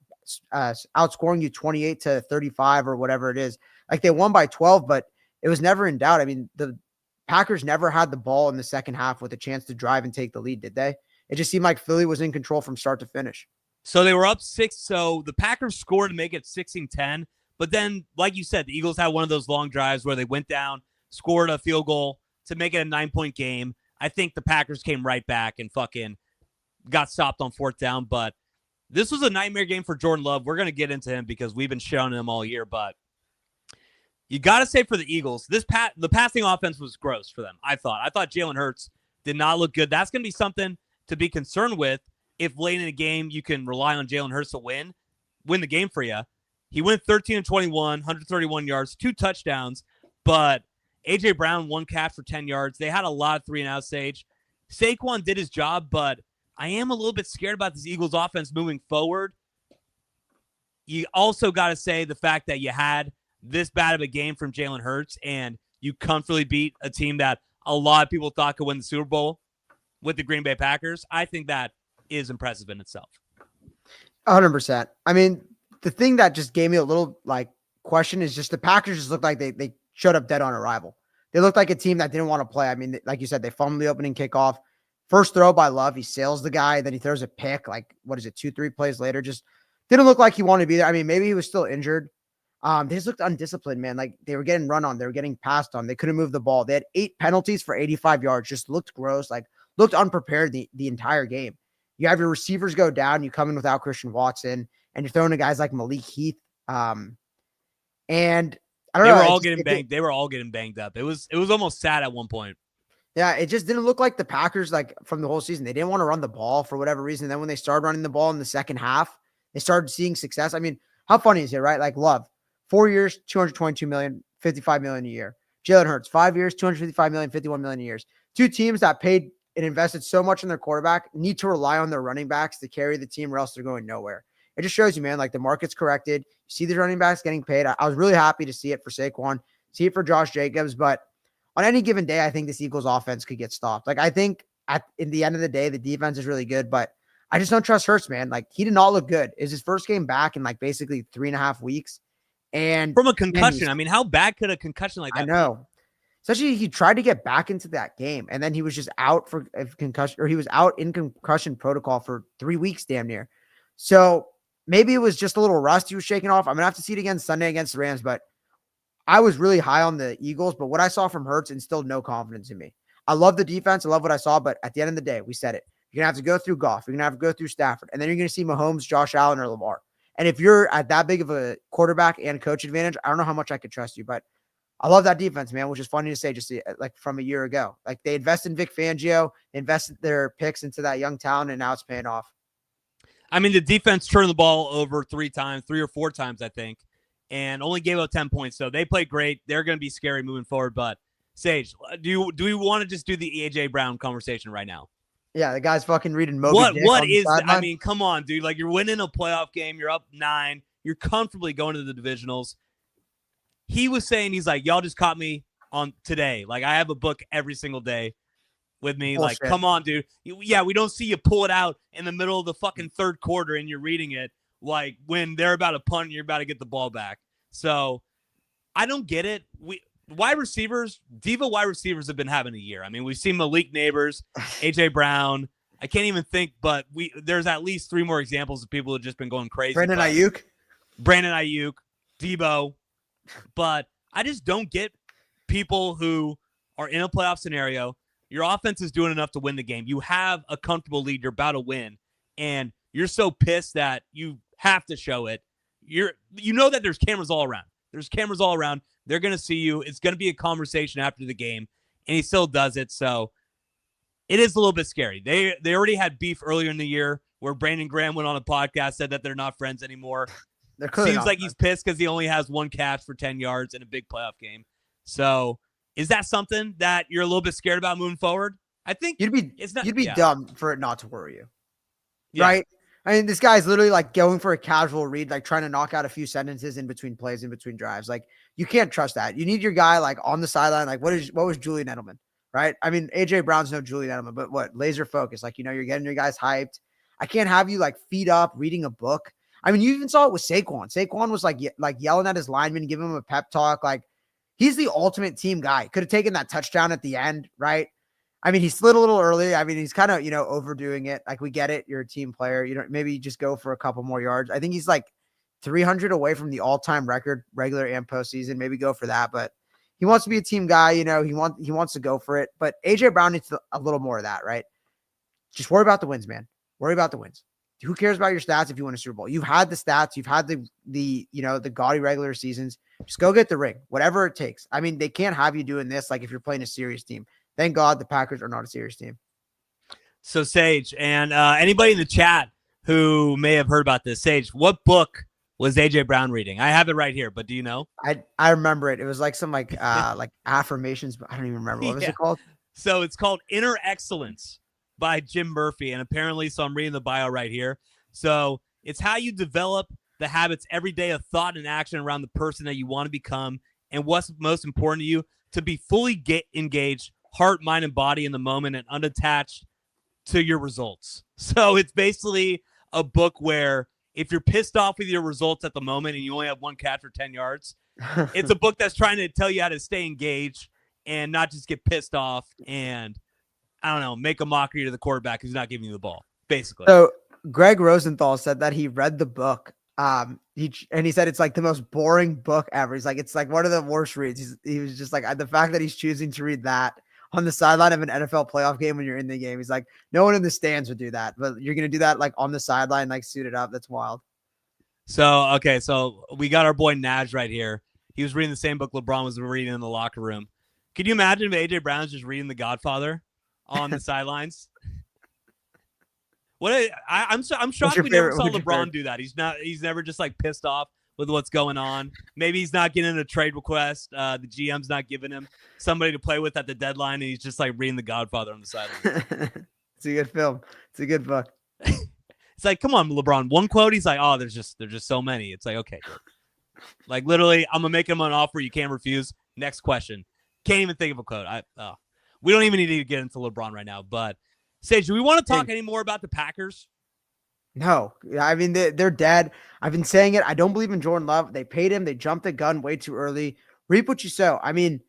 outscoring you 28-35 or whatever it is. Like they won by 12, but it was never in doubt. I mean, the Packers never had the ball in the second half with a chance to drive and take the lead, did they? It just seemed like Philly was in control from start to finish. So they were up 6. So the Packers scored to make it 16-10. But then, like you said, the Eagles had one of those long drives where they went down, scored a field goal to make it a 9-point game. I think the Packers came right back and fucking got stopped on 4th down. But this was a nightmare game for Jordan Love. We're going to get into him because we've been showing him all year. But you got to say for the Eagles, the passing offense was gross for them, I thought. I thought Jalen Hurts did not look good. That's going to be something to be concerned with if late in the game you can rely on Jalen Hurts to win the game for you. He went 13-21, 131 yards, 2 touchdowns, but A.J. Brown, 1 catch for 10 yards. They had a lot of 3-and-out stage. Saquon did his job, but I am a little bit scared about this Eagles offense moving forward. You also got to say the fact that you had this bad of a game from Jalen Hurts and you comfortably beat a team that a lot of people thought could win the Super Bowl with the Green Bay Packers. I think that is impressive in itself. 100%. I mean, the thing that just gave me a little like question is just the Packers just looked like they showed up dead on arrival. They looked like a team that didn't want to play. I mean, like you said, they fumbled the opening kickoff. First throw by Love, he sails the guy, then he throws a pick. Like, 2-3 plays later? Just didn't look like he wanted to be there. I mean, maybe he was still injured. They just looked undisciplined, man. Like they were getting run on, they were getting passed on. They couldn't move the ball. They had 8 penalties for 85 yards. Just looked gross. Like looked unprepared the entire game. You have your receivers go down. You come in without Christian Watson, and you're throwing to guys like Malik Heath. And I don't know. They were all getting banged up. It was almost sad at one point. Yeah, it just didn't look like the Packers like from the whole season. They didn't want to run the ball for whatever reason. Then when they started running the ball in the second half, they started seeing success. I mean, how funny is it, right? Like Love, 4 years, $222 million, $55 million a year. Jalen Hurts, 5 years, $255 million, $51 million a year. 2 teams that paid and invested so much in their quarterback need to rely on their running backs to carry the team or else they're going nowhere. It just shows you, man, like the market's corrected. You see the running backs getting paid. I was really happy to see it for Saquon, see it for Josh Jacobs, but on any given day, I think this Eagles offense could get stopped. Like I think in the end of the day, the defense is really good, but I just don't trust Hurts, man. Like he did not look good. It's his first game back in like basically 3.5 weeks. And from a concussion, I mean, how bad could a concussion like that be? I know. Especially he tried to get back into that game and then he was just out for concussion, or he was out in concussion protocol for 3 weeks damn near. So maybe it was just a little rust he was shaking off. I'm going to have to see it again Sunday against the Rams, but I was really high on the Eagles, but what I saw from Hurts instilled no confidence in me. I love the defense. I love what I saw, but at the end of the day, we said it. You're going to have to go through Goff. You're going to have to go through Stafford, and then you're going to see Mahomes, Josh Allen, or Lamar. And if you're at that big of a quarterback and coach advantage, I don't know how much I could trust you, but I love that defense, man, which is funny to say just like from a year ago. Like they invested in Vic Fangio, they invested their picks into that young talent, and now it's paying off. I mean, the defense turned the ball over 3 or 4 times, I think, and only gave up 10 points. So they played great. They're going to be scary moving forward. But Sage, do we want to just do the A.J. Brown conversation right now? Yeah, the guy's fucking reading Moby Dick. What is? I mean, come on, dude. Like you're winning a playoff game. You're up 9. You're comfortably going to the divisionals. He was saying, he's like, y'all just caught me on today. Like I have a book every single day with me. Bullshit. Like, come on, dude. Yeah, we don't see you pull it out in the middle of the fucking third quarter and you're reading it. like when they're about to punt and you're about to get the ball back. So I don't get it. Wide receivers, diva wide receivers have been having a year. I mean, we've seen Malik Neighbors, AJ Brown. I can't even think, but there's at least 3 more examples of people who have just been going crazy. Brandon Ayuk, Debo. But I just don't get people who are in a playoff scenario. Your offense is doing enough to win the game. You have a comfortable lead. You're about to win. And you're so pissed that you have to show it. You know that there's cameras all around. There's cameras all around. They're going to see you. It's going to be a conversation after the game. And he still does it. So it is a little bit scary. They already had beef earlier in the year where Brandon Graham went on a podcast, said that they're not friends anymore. Seems like he's pissed because he only has 1 catch for 10 yards in a big playoff game. So is that something that you're a little bit scared about moving forward? I think you'd be dumb for it not to worry you. Yeah. Right? I mean, this guy's literally like going for a casual read, like trying to knock out a few sentences in between plays, in between drives. Like you can't trust that. You need your guy like on the sideline. Like what was Julian Edelman, right? I mean, AJ Brown's no Julian Edelman, but what, laser focus. Like, you're getting your guys hyped. I can't have you like feet up reading a book. I mean, you even saw it with Saquon. Saquon was like yelling at his lineman, giving him a pep talk. Like he's the ultimate team guy. Could have taken that touchdown at the end, right? I mean, he slid a little early. I mean, he's kind of, overdoing it. Like, we get it. You're a team player. Maybe you just go for a couple more yards. I think he's like 300 away from the all-time record, regular and postseason. Maybe go for that. But he wants to be a team guy. He wants to go for it. But AJ Brown needs a little more of that, right? Just worry about the wins, man. Worry about the wins. Who cares about your stats if you win a Super Bowl? You've had the stats. You've had the gaudy regular seasons. Just go get the ring, whatever it takes. I mean, they can't have you doing this like if you're playing a serious team. Thank God the Packers are not a serious team. So, Sage, and anybody in the chat who may have heard about this, Sage, what book was AJ Brown reading? I have it right here, but do you know? I remember it. It was like some like affirmations, but I don't even remember. What was it called? So it's called Inner Excellence by Jim Murphy, and apparently, so I'm reading the bio right here. So it's how you develop the habits every day of thought and action around the person that you want to become, and what's most important to you, to be fully engaged, heart, mind, and body in the moment and unattached to your results. So it's basically a book where if you're pissed off with your results at the moment and you only have 1 catch for 10 yards, it's a book that's trying to tell you how to stay engaged and not just get pissed off and, I don't know, make a mockery to the quarterback who's not giving you the ball, basically. So Greg Rosenthal said that he read the book. He said it's like the most boring book ever. He's like, it's like one of the worst reads. He was just like, the fact that he's choosing to read that on the sideline of an NFL playoff game when you're in the game. He's like, no one in the stands would do that, but you're going to do that like on the sideline, like suited up. That's wild. So, okay. So we got our boy Naj right here. He was reading the same book LeBron was reading in the locker room. Could you imagine if AJ Brown's just reading The Godfather on the sidelines? I'm shocked we never saw LeBron do that. He's never just like pissed off with what's going on. Maybe he's not getting a trade request. The GM's not giving him somebody to play with at the deadline, and he's just like reading The Godfather on the sideline. It's a good film. It's a good book. It's like, come on, LeBron. One quote, he's like, oh, there's just so many. It's like, okay. Like, literally, I'm going to make him an offer you can't refuse. Next question. Can't even think of a quote. We don't even need to get into LeBron right now. But, Sage, do we want to talk any more about the Packers? No. I mean, they're dead. I've been saying it. I don't believe in Jordan Love. They paid him. They jumped the gun way too early. Reap what you sow. I mean,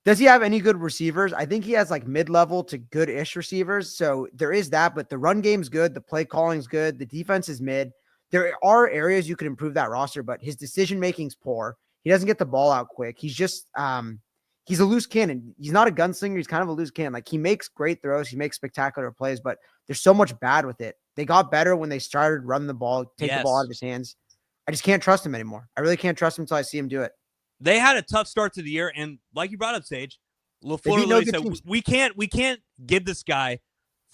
does he have any good receivers? I think he has like mid-level to good-ish receivers. So there is that, but the run game's good. The play calling's good. The defense is mid. There are areas you could improve that roster, but his decision-making's poor. He doesn't get the ball out quick. He's just he's a loose cannon. He's not a gunslinger. He's kind of a loose cannon. Like, he makes great throws. He makes spectacular plays, but there's so much bad with it. They got better when they started running the ball, take the ball out of his hands. I just can't trust him anymore. I really can't trust him until I see him do it. They had a tough start to the year, and like you brought up, Sage, LaFleur said, we can't give this guy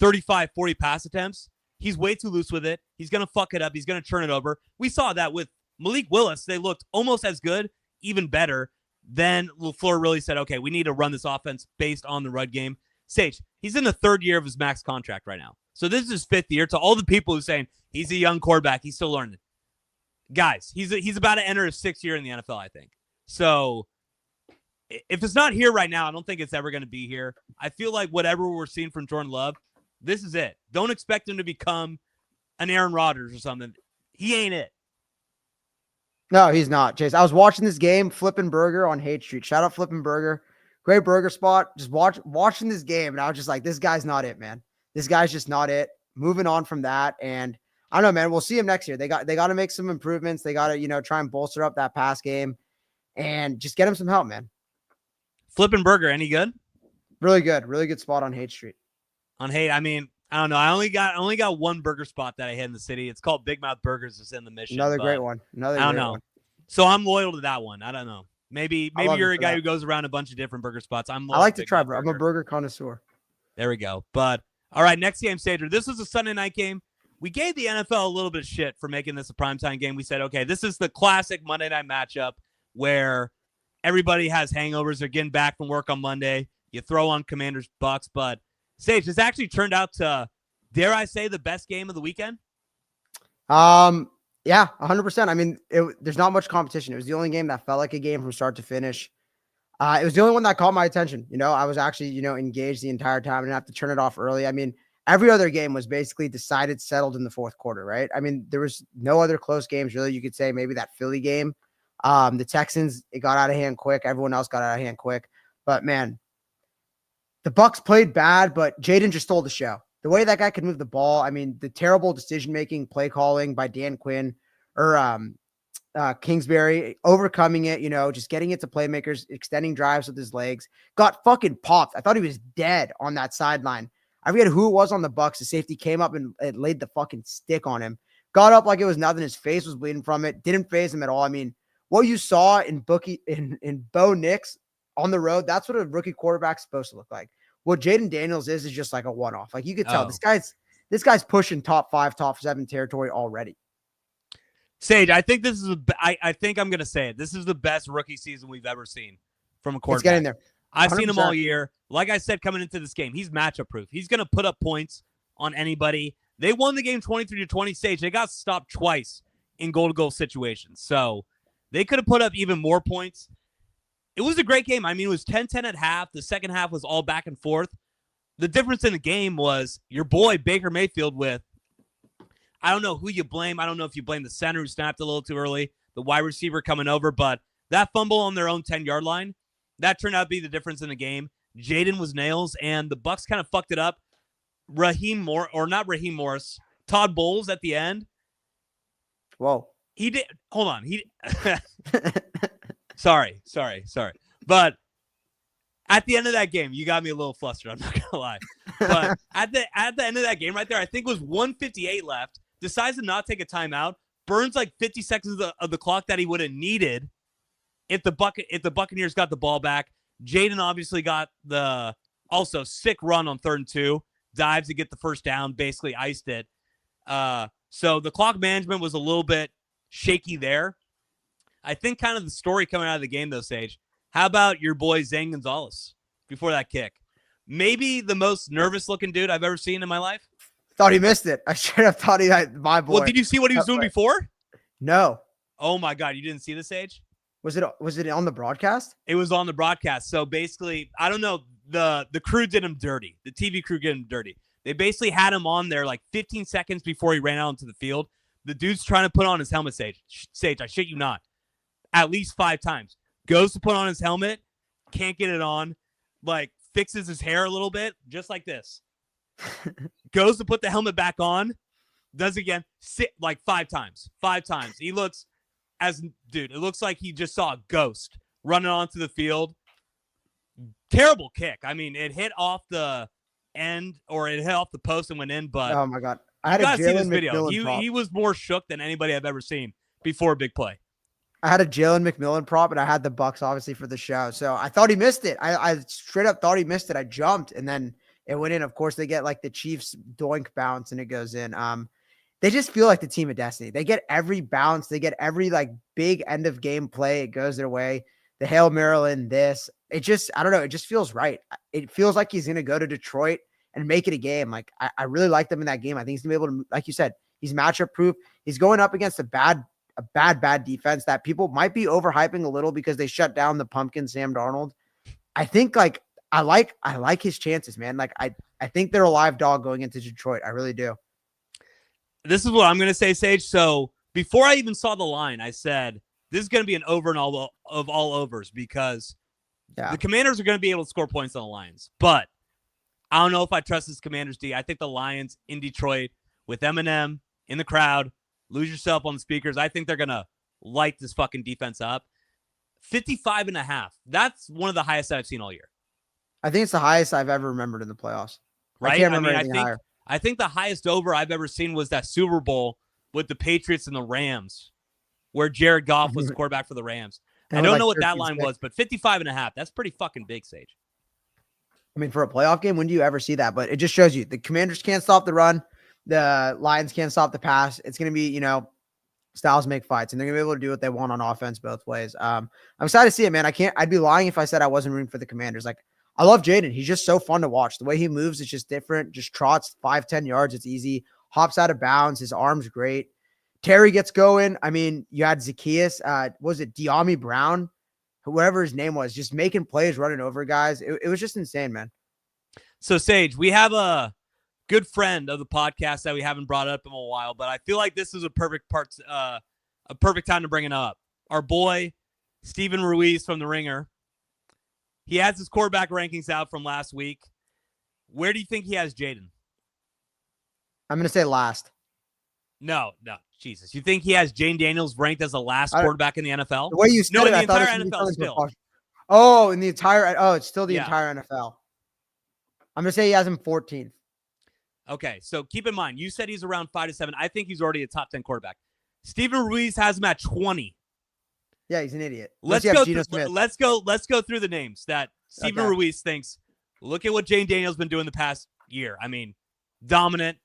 35, 40 pass attempts. He's way too loose with it. He's going to fuck it up. He's going to turn it over. We saw that with Malik Willis. They looked almost as good, even better. Then LaFleur really said, okay, we need to run this offense based on the run game. Sage, he's in the 3rd year of his max contract right now. So this is his 5th year. To all the people who are saying he's a young quarterback, he's still learning. Guys, he's about to enter his 6th year in the NFL, I think. So if it's not here right now, I don't think it's ever going to be here. I feel like whatever we're seeing from Jordan Love, this is it. Don't expect him to become an Aaron Rodgers or something. he ain't it. No, he's not, Chase. I was watching this game, Flippin' Burger on Haight Street. Shout out Flippin' Burger. Great burger spot. Just watching this game, and I was just like, this guy's not it, man. This guy's just not it. Moving on from that, and I don't know, man. We'll see him next year. They got to make some improvements. They got to, try and bolster up that pass game and just get him some help, man. Flippin' Burger, any good? Really good spot on Haight Street. On Haight, I mean, I don't know. I only got one burger spot that I hit in the city. It's called Big Mouth Burgers. It's in the Mission. Another great one. I don't know. So I'm loyal to that one. I don't know. Maybe you're a guy who goes around a bunch of different burger spots. I like to try. I'm a burger connoisseur. There we go. But all right, next game, Sager. This was a Sunday night game. We gave the NFL a little bit of shit for making this a primetime game. We said, okay, this is the classic Monday night matchup where everybody has hangovers. They're getting back from work on Monday. You throw on Commanders Bucks, but Sage, this actually turned out to, dare I say, the best game of the weekend? Yeah, 100%. I mean, there's not much competition. It was the only game that felt like a game from start to finish. It was the only one that caught my attention. I was actually, engaged the entire time. I didn't have to turn it off early. I mean, every other game was basically decided, settled in the fourth quarter, right? I mean, there was no other close games, really. You could say maybe that Philly game. The Texans, it got out of hand quick. Everyone else got out of hand quick. But, man, the Bucks played bad, but Jaden just stole the show. The way that guy could move the ball, I mean, the terrible decision-making, play calling by Dan Quinn or Kingsbury, overcoming it, just getting it to playmakers, extending drives with his legs, got fucking popped. I thought he was dead on that sideline. I forget who it was on the Bucks. The safety came up and laid the fucking stick on him. Got up like it was nothing. His face was bleeding from it. Didn't phase him at all. I mean, what you saw in Bo Nix on the road, that's what a rookie quarterback's supposed to look like. What Jaden Daniels is just like a one-off. Like you could tell this guy's pushing top 5, top 7 territory already. Sage, I think this is I think I'm gonna say it. This is the best rookie season we've ever seen from a quarterback. It's getting there. 100%. I've seen him all year. Like I said, coming into this game, he's matchup proof. He's gonna put up points on anybody. They won the game 23-20. Sage, they got stopped twice in goal-to-goal situations, so they could have put up even more points. It was a great game. I mean, it was 10-10 at half. The second half was all back and forth. The difference in the game was your boy Baker Mayfield with, I don't know who you blame. I don't know if you blame the center who snapped a little too early, the wide receiver coming over, but that fumble on their own 10-yard line, that turned out to be the difference in the game. Jaden was nails, and the Bucks kind of fucked it up. Todd Bowles at the end. Whoa. He did. Hold on. Sorry. But at the end of that game, you got me a little flustered. I'm not going to lie. But at the end of that game right there, I think it was 1:58 left, decides to not take a timeout, burns like 50 seconds of the clock that he would have needed if the Buccaneers got the ball back. Jaden obviously got the also sick run on 3rd and 2, dives to get the first down, basically iced it. So the clock management was a little bit shaky there. I think kind of the story coming out of the game, though, Sage, how about your boy Zane Gonzalez before that kick? Maybe the most nervous-looking dude I've ever seen in my life. Thought he missed it. I should have thought he had my boy. Well, did you see what he was doing before? No. Oh, my God. You didn't see this, Sage? Was it on the broadcast? It was on the broadcast. So basically, I don't know. The crew did him dirty. The TV crew did him dirty. They basically had him on there like 15 seconds before he ran out into the field. The dude's trying to put on his helmet, Sage. Sage, I shit you not. At least 5 times. Goes to put on his helmet, can't get it on, like fixes his hair a little bit, just like this. Goes to put the helmet back on, does it again, like 5 times. 5 times. He looks it looks like he just saw a ghost running onto the field. Terrible kick. I mean, it hit off the end or it hit off the post and went in, but oh my God. I had to see this video. He was more shook than anybody I've ever seen before a big play. I had a Jalen McMillan prop, and I had the Bucks obviously for the show. So I thought he missed it. I straight up thought he missed it. I jumped, and then it went in. Of course, they get like the Chiefs doink bounce, and it goes in. They just feel like the team of destiny. They get every bounce. They get every like big end of game play. It goes their way. The Hail Maryland, this. It just, I don't know. It just feels right. It feels like he's going to go to Detroit and make it a game. Like I really like them in that game. I think he's going to be able to, like you said, he's matchup proof. He's going up against a bad defense that people might be overhyping a little because they shut down the pumpkin Sam Darnold. I think like I like his chances, man. Like I think they're a live dog going into Detroit. I really do. This is what I'm going to say, Sage. So before I even saw the line, I said, this is going to be an over and all of all overs because the Commanders are going to be able to score points on the Lions. But I don't know if I trust this Commanders D. I think the Lions in Detroit with Eminem in the crowd, lose yourself on the speakers. I think they're going to light this fucking defense up. 55.5. That's one of the highest I've seen all year. I think it's the highest I've ever remembered in the playoffs. Right? I can't remember anything higher. I think the highest over I've ever seen was that Super Bowl with the Patriots and the Rams, where Jared Goff was the quarterback for the Rams. I don't know what that line was, but 55.5. That's pretty fucking big, Sage. I mean, for a playoff game, when do you ever see that? But it just shows you the Commanders can't stop the run. The Lions can't stop the pass. It's going to be, styles make fights, and they're going to be able to do what they want on offense both ways. I'm excited to see it, man. I'd be lying if I said I wasn't rooting for the Commanders. Like, I love Jaden. He's just so fun to watch. The way he moves is just different. Just trots 5-10 yards. It's easy. Hops out of bounds. His arm's great. Terry gets going. I mean, you had Zacchaeus. Was it De'Ami Brown? Whatever his name was, just making plays, running over guys. It was just insane, man. So, Sage, we have a good friend of the podcast that we haven't brought up in a while, but I feel like this is a perfect time to bring it up. Our boy, Steven Ruiz from The Ringer. He has his quarterback rankings out from last week. Where do you think he has Jaden? I'm going to say last. No, Jesus. You think he has Jane Daniels ranked as the last quarterback in the NFL? The way you said in the I entire NFL still. Oh, in the entire it's still the entire NFL. I'm gonna say he has him 14th. Okay, so keep in mind, you said he's around 5 to 7. I think he's already a top 10 quarterback. Steven Ruiz has him at 20. Yeah, he's an idiot. Let's go through the names that Steven Ruiz thinks. Look at what Jane Daniels been doing the past year. I mean, dominant,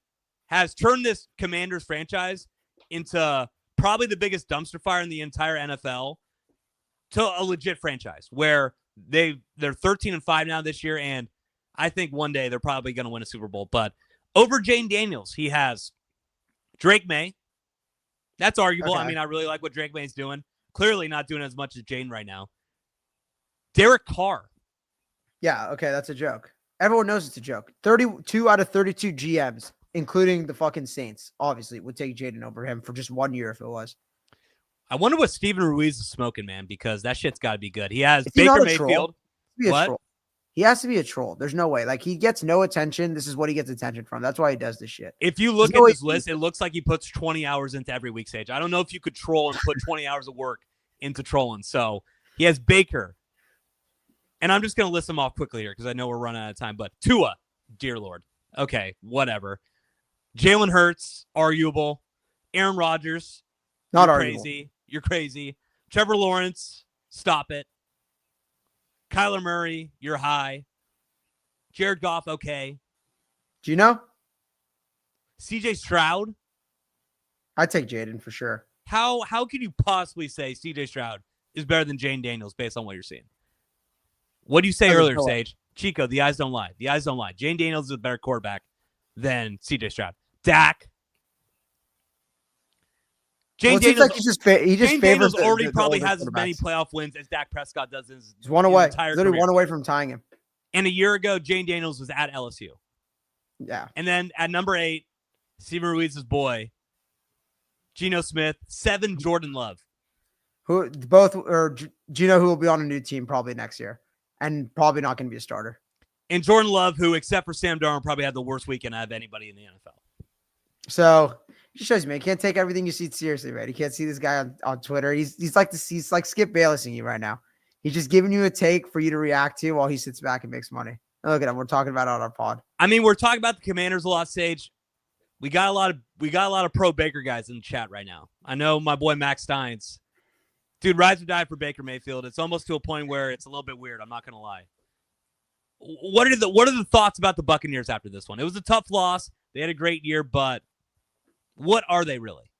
has turned this Commanders franchise into probably the biggest dumpster fire in the entire NFL to a legit franchise where they're 13-5 now this year, and I think one day they're probably going to win a Super Bowl. But over Jane Daniels, he has Drake May. That's arguable. Okay. I mean, I really like what Drake May's doing. Clearly not doing as much as Jane right now. Derek Carr. Yeah, okay, that's a joke. Everyone knows it's a joke. 32 out of 32 GMs, including the fucking Saints, obviously, would take Jaden over him for just 1 year if it was. I wonder what Steven Ruiz is smoking, man, because that shit's got to be good. He has Baker Mayfield. What? He has to be a troll. There's no way. Like, he gets no attention. This is what he gets attention from. That's why he does this shit. If you look at this list, it looks like he puts 20 hours into every week, Sage. I don't know if you could troll and put 20 hours of work into trolling. So he has Baker. And I'm just going to list them off quickly here because I know we're running out of time. But Tua, dear Lord. Okay, whatever. Jalen Hurts, arguable. Aaron Rodgers, not arguable. Crazy. You're crazy. Trevor Lawrence, stop it. Kyler Murray, you're high. Jared Goff, okay. Do you know? CJ Stroud. I'd take Jaden for sure. How could you possibly say CJ Stroud is better than Jane Daniels based on what you're seeing? What do you say earlier, Sage? Chico, the eyes don't lie. The eyes don't lie. Jane Daniels is a better quarterback than CJ Stroud. Dak. Jane Daniels, like he just favors already probably has as many playoff wins as Dak Prescott does in his He's one away. Literally career. 1 away from tying him. And a year ago, Jane Daniels was at LSU. Yeah. And then at number 8, Steven Ruiz's boy, Geno Smith, 7, Jordan Love. Do you know who will be on a new team probably next year? And probably not going to be a starter. And Jordan Love, who, except for Sam Darnold, probably had the worst weekend out of anybody in the NFL. So it just shows you, man, you can't take everything you see seriously, man. You can't see this guy on Twitter. He's like Skip Baylessing you right now. He's just giving you a take for you to react to while he sits back and makes money. And look at him. We're talking about it on our pod. I mean, we're talking about the Commanders a lot, Sage. We got a lot of pro Baker guys in the chat right now. I know my boy Max Steins. Dude, rise or die for Baker Mayfield. It's almost to a point where it's a little bit weird. I'm not gonna lie. What are the thoughts about the Buccaneers after this one? It was a tough loss. They had a great year, but what are they really?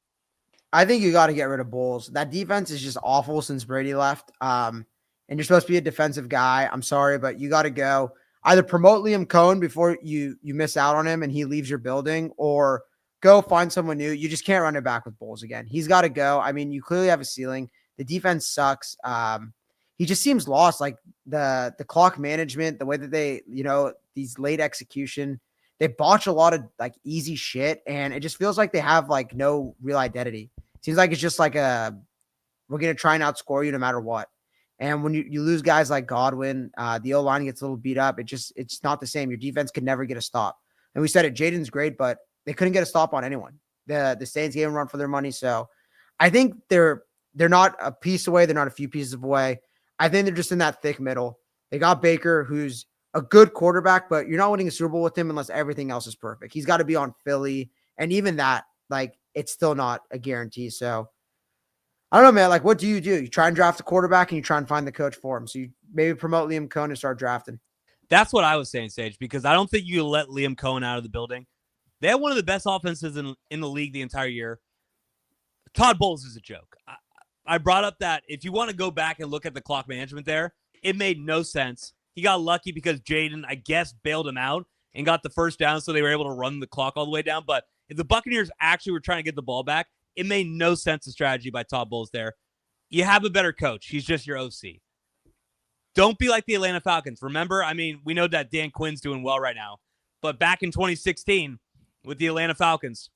I think you got to get rid of Bowles. That defense is just awful since Brady left. And you're supposed to be a defensive guy. I'm sorry, but you got to go. Either promote Liam Cohen before you miss out on him and he leaves your building, or go find someone new. You just can't run it back with Bowles again. He's got to go. I mean, you clearly have a ceiling. The defense sucks. He just seems lost. Like the clock management, the way that they, these late execution, they botch a lot of like easy shit. And it just feels like they have like no real identity. Seems like it's just like we're going to try and outscore you no matter what. And when you lose guys like Godwin, the O-line gets a little beat up. It's not the same. Your defense could never get a stop. And we said it, Jaden's great, but they couldn't get a stop on anyone. The Saints gave them a run for their money. So I think they're not a piece away. They're not a few pieces away. I think they're just in that thick middle. They got Baker, who's a good quarterback, but you're not winning a Super Bowl with him unless everything else is perfect. He's got to be on Philly. And even that, like, it's still not a guarantee. So I don't know, man. Like, what do? You try and draft a quarterback and you try and find the coach for him. So you maybe promote Liam Cohen and start drafting. That's what I was saying, Sage, because I don't think you let Liam Cohen out of the building. They had one of the best offenses in the league the entire year. Todd Bowles is a joke. I brought up that if you want to go back and look at the clock management there, it made no sense. He got lucky because Jaden, I guess, bailed him out and got the first down, so they were able to run the clock all the way down. But if the Buccaneers actually were trying to get the ball back, it made no sense of strategy by Todd Bowles there. You have a better coach. He's just your OC. Don't be like the Atlanta Falcons. Remember, I mean, we know that Dan Quinn's doing well right now. But back in 2016 with the Atlanta Falcons,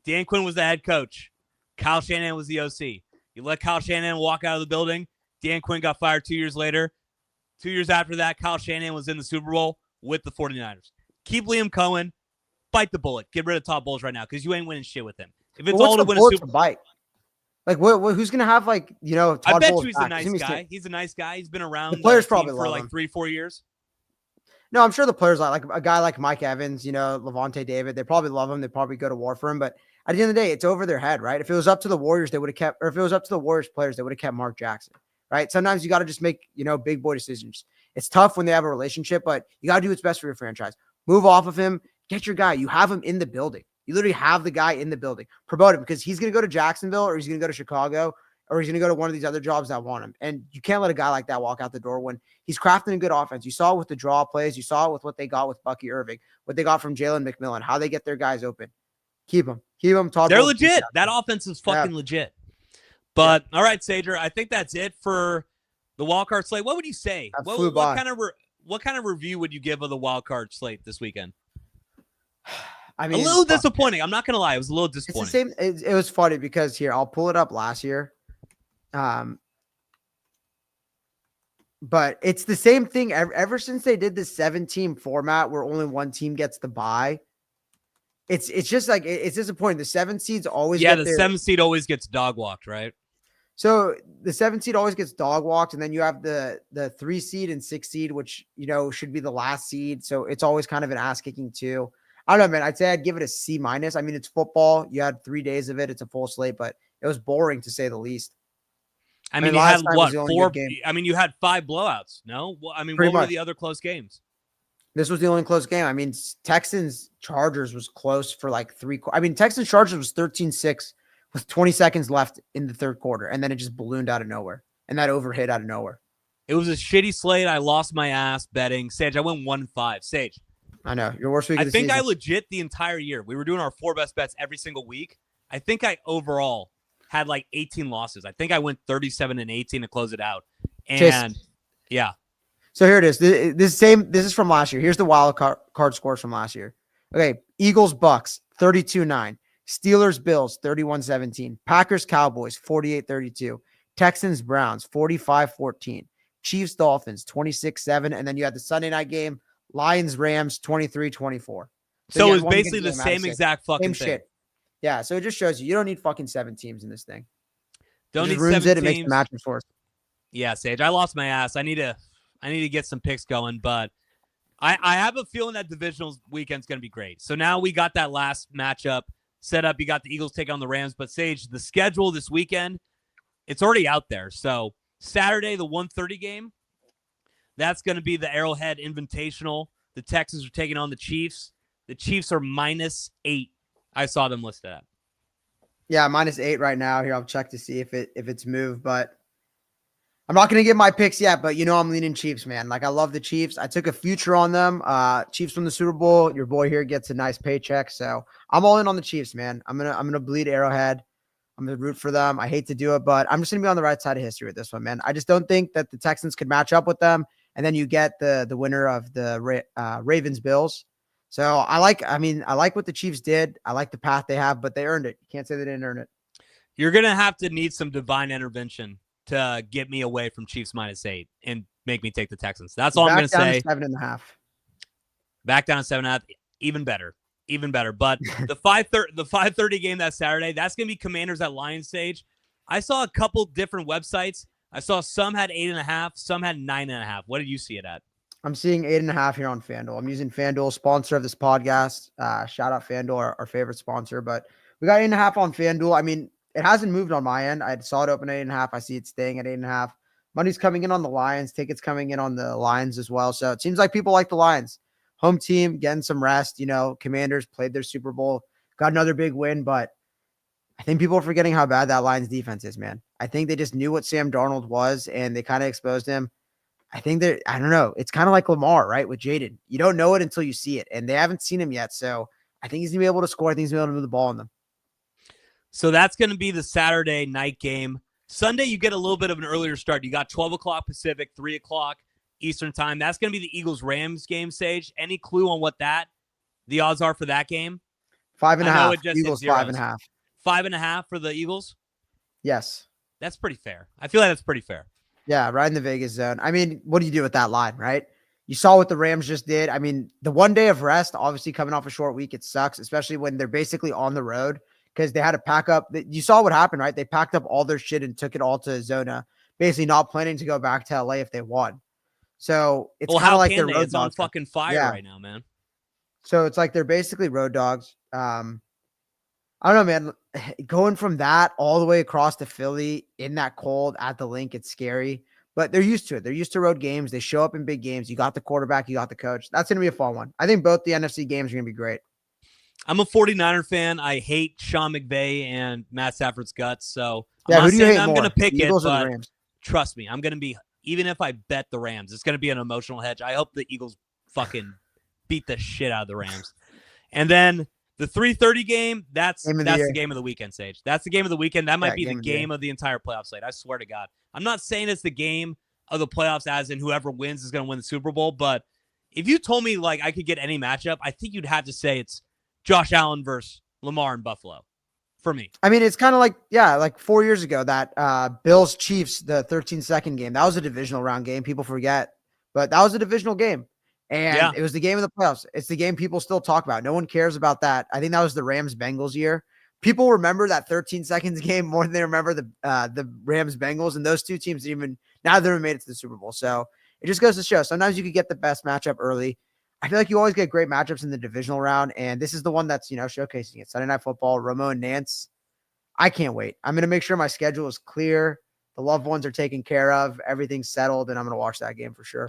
Dan Quinn was the head coach. Kyle Shanahan was the OC. You let Kyle Shanahan walk out of the building. Dan Quinn got fired 2 years later. 2 years after that, Kyle Shanahan was in the Super Bowl with the 49ers. Keep Liam Cohen. Bite the bullet. Get rid of Todd Bowles right now because you ain't winning shit with him. If it's all to win a Super Bowl. Bite? Like, who's going to have, like, Todd I bet Bowles you he's back? a nice guy. He's a nice guy. He's been around the players probably for like him. 3-4 years. No, I'm sure the players like a guy like Mike Evans, Levante David. They probably love him. They probably go to war for him. But at the end of the day, it's over their head, right? If it was up to the Warriors, they would have kept, or if it was up to the Warriors players, they would have kept Mark Jackson, right? Sometimes you got to just make, big boy decisions. It's tough when they have a relationship, but you got to do what's best for your franchise. Move off of him. Get your guy. You have him in the building. You literally have the guy in the building. Promote him because he's going to go to Jacksonville or he's going to go to Chicago or he's going to go to one of these other jobs that want him. And you can't let a guy like that walk out the door when he's crafting a good offense. You saw it with the draw plays. You saw it with what they got with Bucky Irving, what they got from Jalen McMillan, how they get their guys open. Keep them. Todd They're Bowles, legit. That offense is fucking legit. But all right, Sager, I think that's it for the wildcard slate. What would you say? What kind of review would you give of the wildcard slate this weekend? I mean, a little disappointing. I'm not gonna lie, it was a little disappointing. It's the same. It was funny because here I'll pull it up last year, but it's the same thing ever since they did the 7-team format where only one team gets the bye. It's just like it's disappointing. The 7 seeds always the 7 seed always gets dog walked, right? So the 7 seed always gets dog walked, and then you have the 3 seed and 6 seed, which should be the last seed. So it's always kind of an ass kicking too. I don't know, man. I'd say I'd give it a C-. I mean, it's football. You had 3 days of it. It's a full slate, but it was boring to say the least. I mean, you had what, 4? I mean, you had 5 blowouts. No, well, I mean, what were the other close games? This was the only close game. I mean, Texans Chargers was close for like 3. I mean, Texans Chargers was 13-6 with 20 seconds left in the third quarter, and then it just ballooned out of nowhere, and that overhit out of nowhere. It was a shitty slate. I lost my ass betting. Sage, I went 1-5. Sage. I know. Your worst week of the season. I legit the entire year. We were doing our 4 best bets every single week. I think I overall had like 18 losses. I think I went 37-18 to close it out. And yeah. So here it is. This is from last year. Here's the wild card scores from last year. Okay. Eagles Bucks 32-9. Steelers Bills 31-17. Packers Cowboys 48-32. Texans Browns 45-14. Chiefs Dolphins 26-7. And then you had the Sunday night game. Lions, Rams, 23-24. So it was basically the same exact fucking thing. Shit. Yeah, so it just shows you don't need fucking 7 teams in this thing. Don't need 7 teams. It makes the matches for us. Yeah, Sage, I lost my ass. I need to get some picks going, but I have a feeling that divisional weekend's going to be great. So now we got that last matchup set up. You got the Eagles take on the Rams, but Sage, the schedule this weekend, it's already out there. So Saturday, the 1:30 game, that's going to be the Arrowhead Invitational. The Texans are taking on the Chiefs. The Chiefs are -8. I saw them listed at. Yeah, -8 right now. Here, I'll check to see if it's moved, but I'm not going to give my picks yet, but I'm leaning Chiefs, man. Like, I love the Chiefs. I took a future on them. Chiefs win the Super Bowl. Your boy here gets a nice paycheck, so I'm all in on the Chiefs, man. I'm gonna bleed Arrowhead. I'm gonna root for them. I hate to do it, but I'm just gonna be on the right side of history with this one, man. I just don't think that the Texans could match up with them. And then you get the winner of the Ravens Bills. So I like what the Chiefs did. I like the path they have, but they earned it. You can't say they didn't earn it. You're going to have to need some divine intervention to get me away from Chiefs -8 and make me take the Texans. That's all I'm going to say. Back down to 7.5. Back down to 7.5. Even better. Even better. But the 5:30 game that Saturday, that's going to be Commanders at Lions Stage. I saw a couple different websites. I saw some had 8.5, some had 9.5. What did you see it at? I'm seeing 8.5 here on FanDuel. I'm using FanDuel, sponsor of this podcast. Shout out FanDuel, our favorite sponsor. But we got 8.5 on FanDuel. I mean, it hasn't moved on my end. I saw it open at 8.5. I see it staying at 8.5. Money's coming in on the Lions. Tickets coming in on the Lions as well. So it seems like people like the Lions. Home team, getting some rest. Commanders played their Super Bowl, got another big win. But I think people are forgetting how bad that Lions defense is, man. I think they just knew what Sam Darnold was, and they kind of exposed him. I think I don't know. It's kind of like Lamar, right? With Jaden. You don't know it until you see it, and they haven't seen him yet. So I think he's going to be able to score. I think he's going to be able to move the ball on them. So that's going to be the Saturday night game. Sunday, you get a little bit of an earlier start. You got 12 o'clock Pacific, 3 o'clock Eastern time. That's going to be the Eagles-Rams game, Sage. Any clue on what the odds are for that game? 5.5. Eagles 5.5. 5.5 for the Eagles? Yes. That's pretty fair. I feel like that's pretty fair. Yeah, right in the Vegas zone. I mean, what do you do with that line, right? You saw what the Rams just did. I mean, the 1 day of rest, obviously coming off a short week, it sucks, especially when they're basically on the road because they had to pack up. You saw what happened, right? They packed up all their shit and took it all to Arizona, basically not planning to go back to LA if they won. So it's kind of like their road dogs. It's on fucking fire right now, man. So it's like they're basically road dogs. I don't know, man. Going from that all the way across to Philly in that cold at the Link, it's scary. But they're used to it. They're used to road games. They show up in big games. You got the quarterback. You got the coach. That's going to be a fun one. I think both the NFC games are going to be great. I'm a 49er fan. I hate Sean McVay and Matt Stafford's guts. So yeah, who do you hate I'm more? going to pick Eagles it, or the but Rams? Trust me, I'm going to be, even if I bet the Rams, it's going to be an emotional hedge. I hope the Eagles fucking beat the shit out of the Rams. And then the 3:30 game, that's the game of the weekend, Sage. That's the game of the weekend. That might be the game of the entire playoff slate. I swear to God. I'm not saying it's the game of the playoffs as in whoever wins is going to win the Super Bowl, but if you told me like I could get any matchup, I think you'd have to say it's Josh Allen versus Lamar in Buffalo for me. I mean, it's kind of like 4 years ago, that Bills Chiefs, the 13-second game. That was a divisional round game. People forget, but that was a divisional game. And it was the game of the playoffs. It's the game people still talk about. No one cares about that. I think that was the Rams-Bengals year. People remember that 13 seconds game more than they remember the Rams-Bengals. And those two teams neither have made it to the Super Bowl. So it just goes to show. Sometimes you could get the best matchup early. I feel like you always get great matchups in the divisional round. And this is the one that's, showcasing it. Sunday Night Football, Romo and Nance. I can't wait. I'm going to make sure my schedule is clear. The loved ones are taken care of. Everything's settled. And I'm going to watch that game for sure.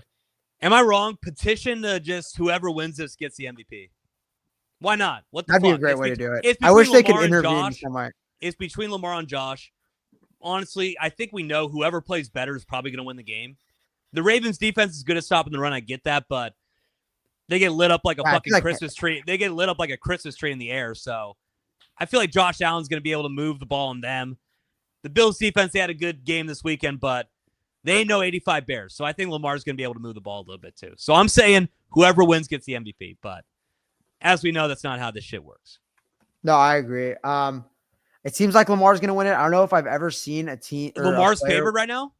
Am I wrong? Petition to just whoever wins this gets the MVP. Why not? That'd be a great way to do it. I wish they could intervene. It's between Lamar and Josh. Honestly, I think we know whoever plays better is probably going to win the game. The Ravens defense is good at stopping the run. I get that, but they get lit up like a fucking Christmas tree. They get lit up like a Christmas tree in the air. So I feel like Josh Allen's going to be able to move the ball on them. The Bills defense, they had a good game this weekend, but they ain't no 85 Bears. So I think Lamar's going to be able to move the ball a little bit too. So I'm saying whoever wins gets the MVP. But as we know, that's not how this shit works. No, I agree. It seems like Lamar's going to win it. I don't know if I've ever seen a team. Lamar's favored right now?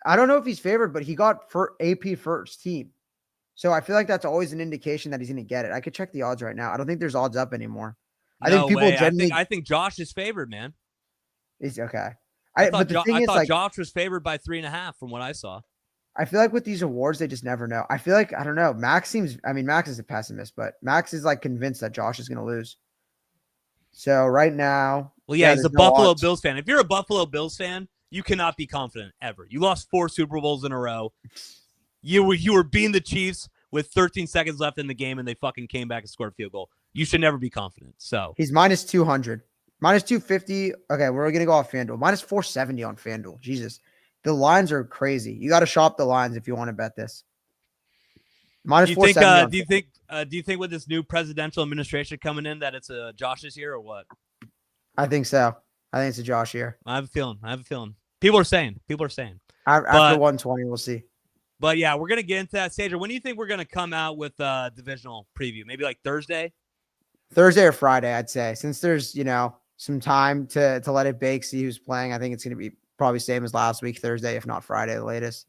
I don't know if he's favored, but he got for AP first team. So I feel like that's always an indication that he's going to get it. I could check the odds right now. I don't think there's odds up anymore. I think people generally. I think Josh is favored, man. He's okay. I thought Josh was favored by 3.5 from what I saw. I feel like with these awards, they just never know. I feel like, I don't know. Max is a pessimist, but Max is like convinced that Josh is going to lose. So right now. Well, yeah, he's a Buffalo Bills fan. If you're a Buffalo Bills fan, you cannot be confident ever. You lost 4 Super Bowls in a row. You were beating the Chiefs with 13 seconds left in the game, and they fucking came back and scored a field goal. You should never be confident. So he's minus 200. Minus 250. Okay, we're going to go off FanDuel. Minus 470 on FanDuel. Jesus. The lines are crazy. You got to shop the lines if you want to bet this. Minus 470. Do you think with this new presidential administration coming in that it's a Josh's year or what? I think so. I think it's a Josh year. I have a feeling. People are saying. After 120, we'll see. But yeah, we're going to get into that stage. When do you think we're going to come out with a divisional preview? Maybe like Thursday? Thursday or Friday, I'd say. Since there's, some time to let it bake, see who's playing. I think it's going to be probably same as last week, Thursday, if not Friday, the latest.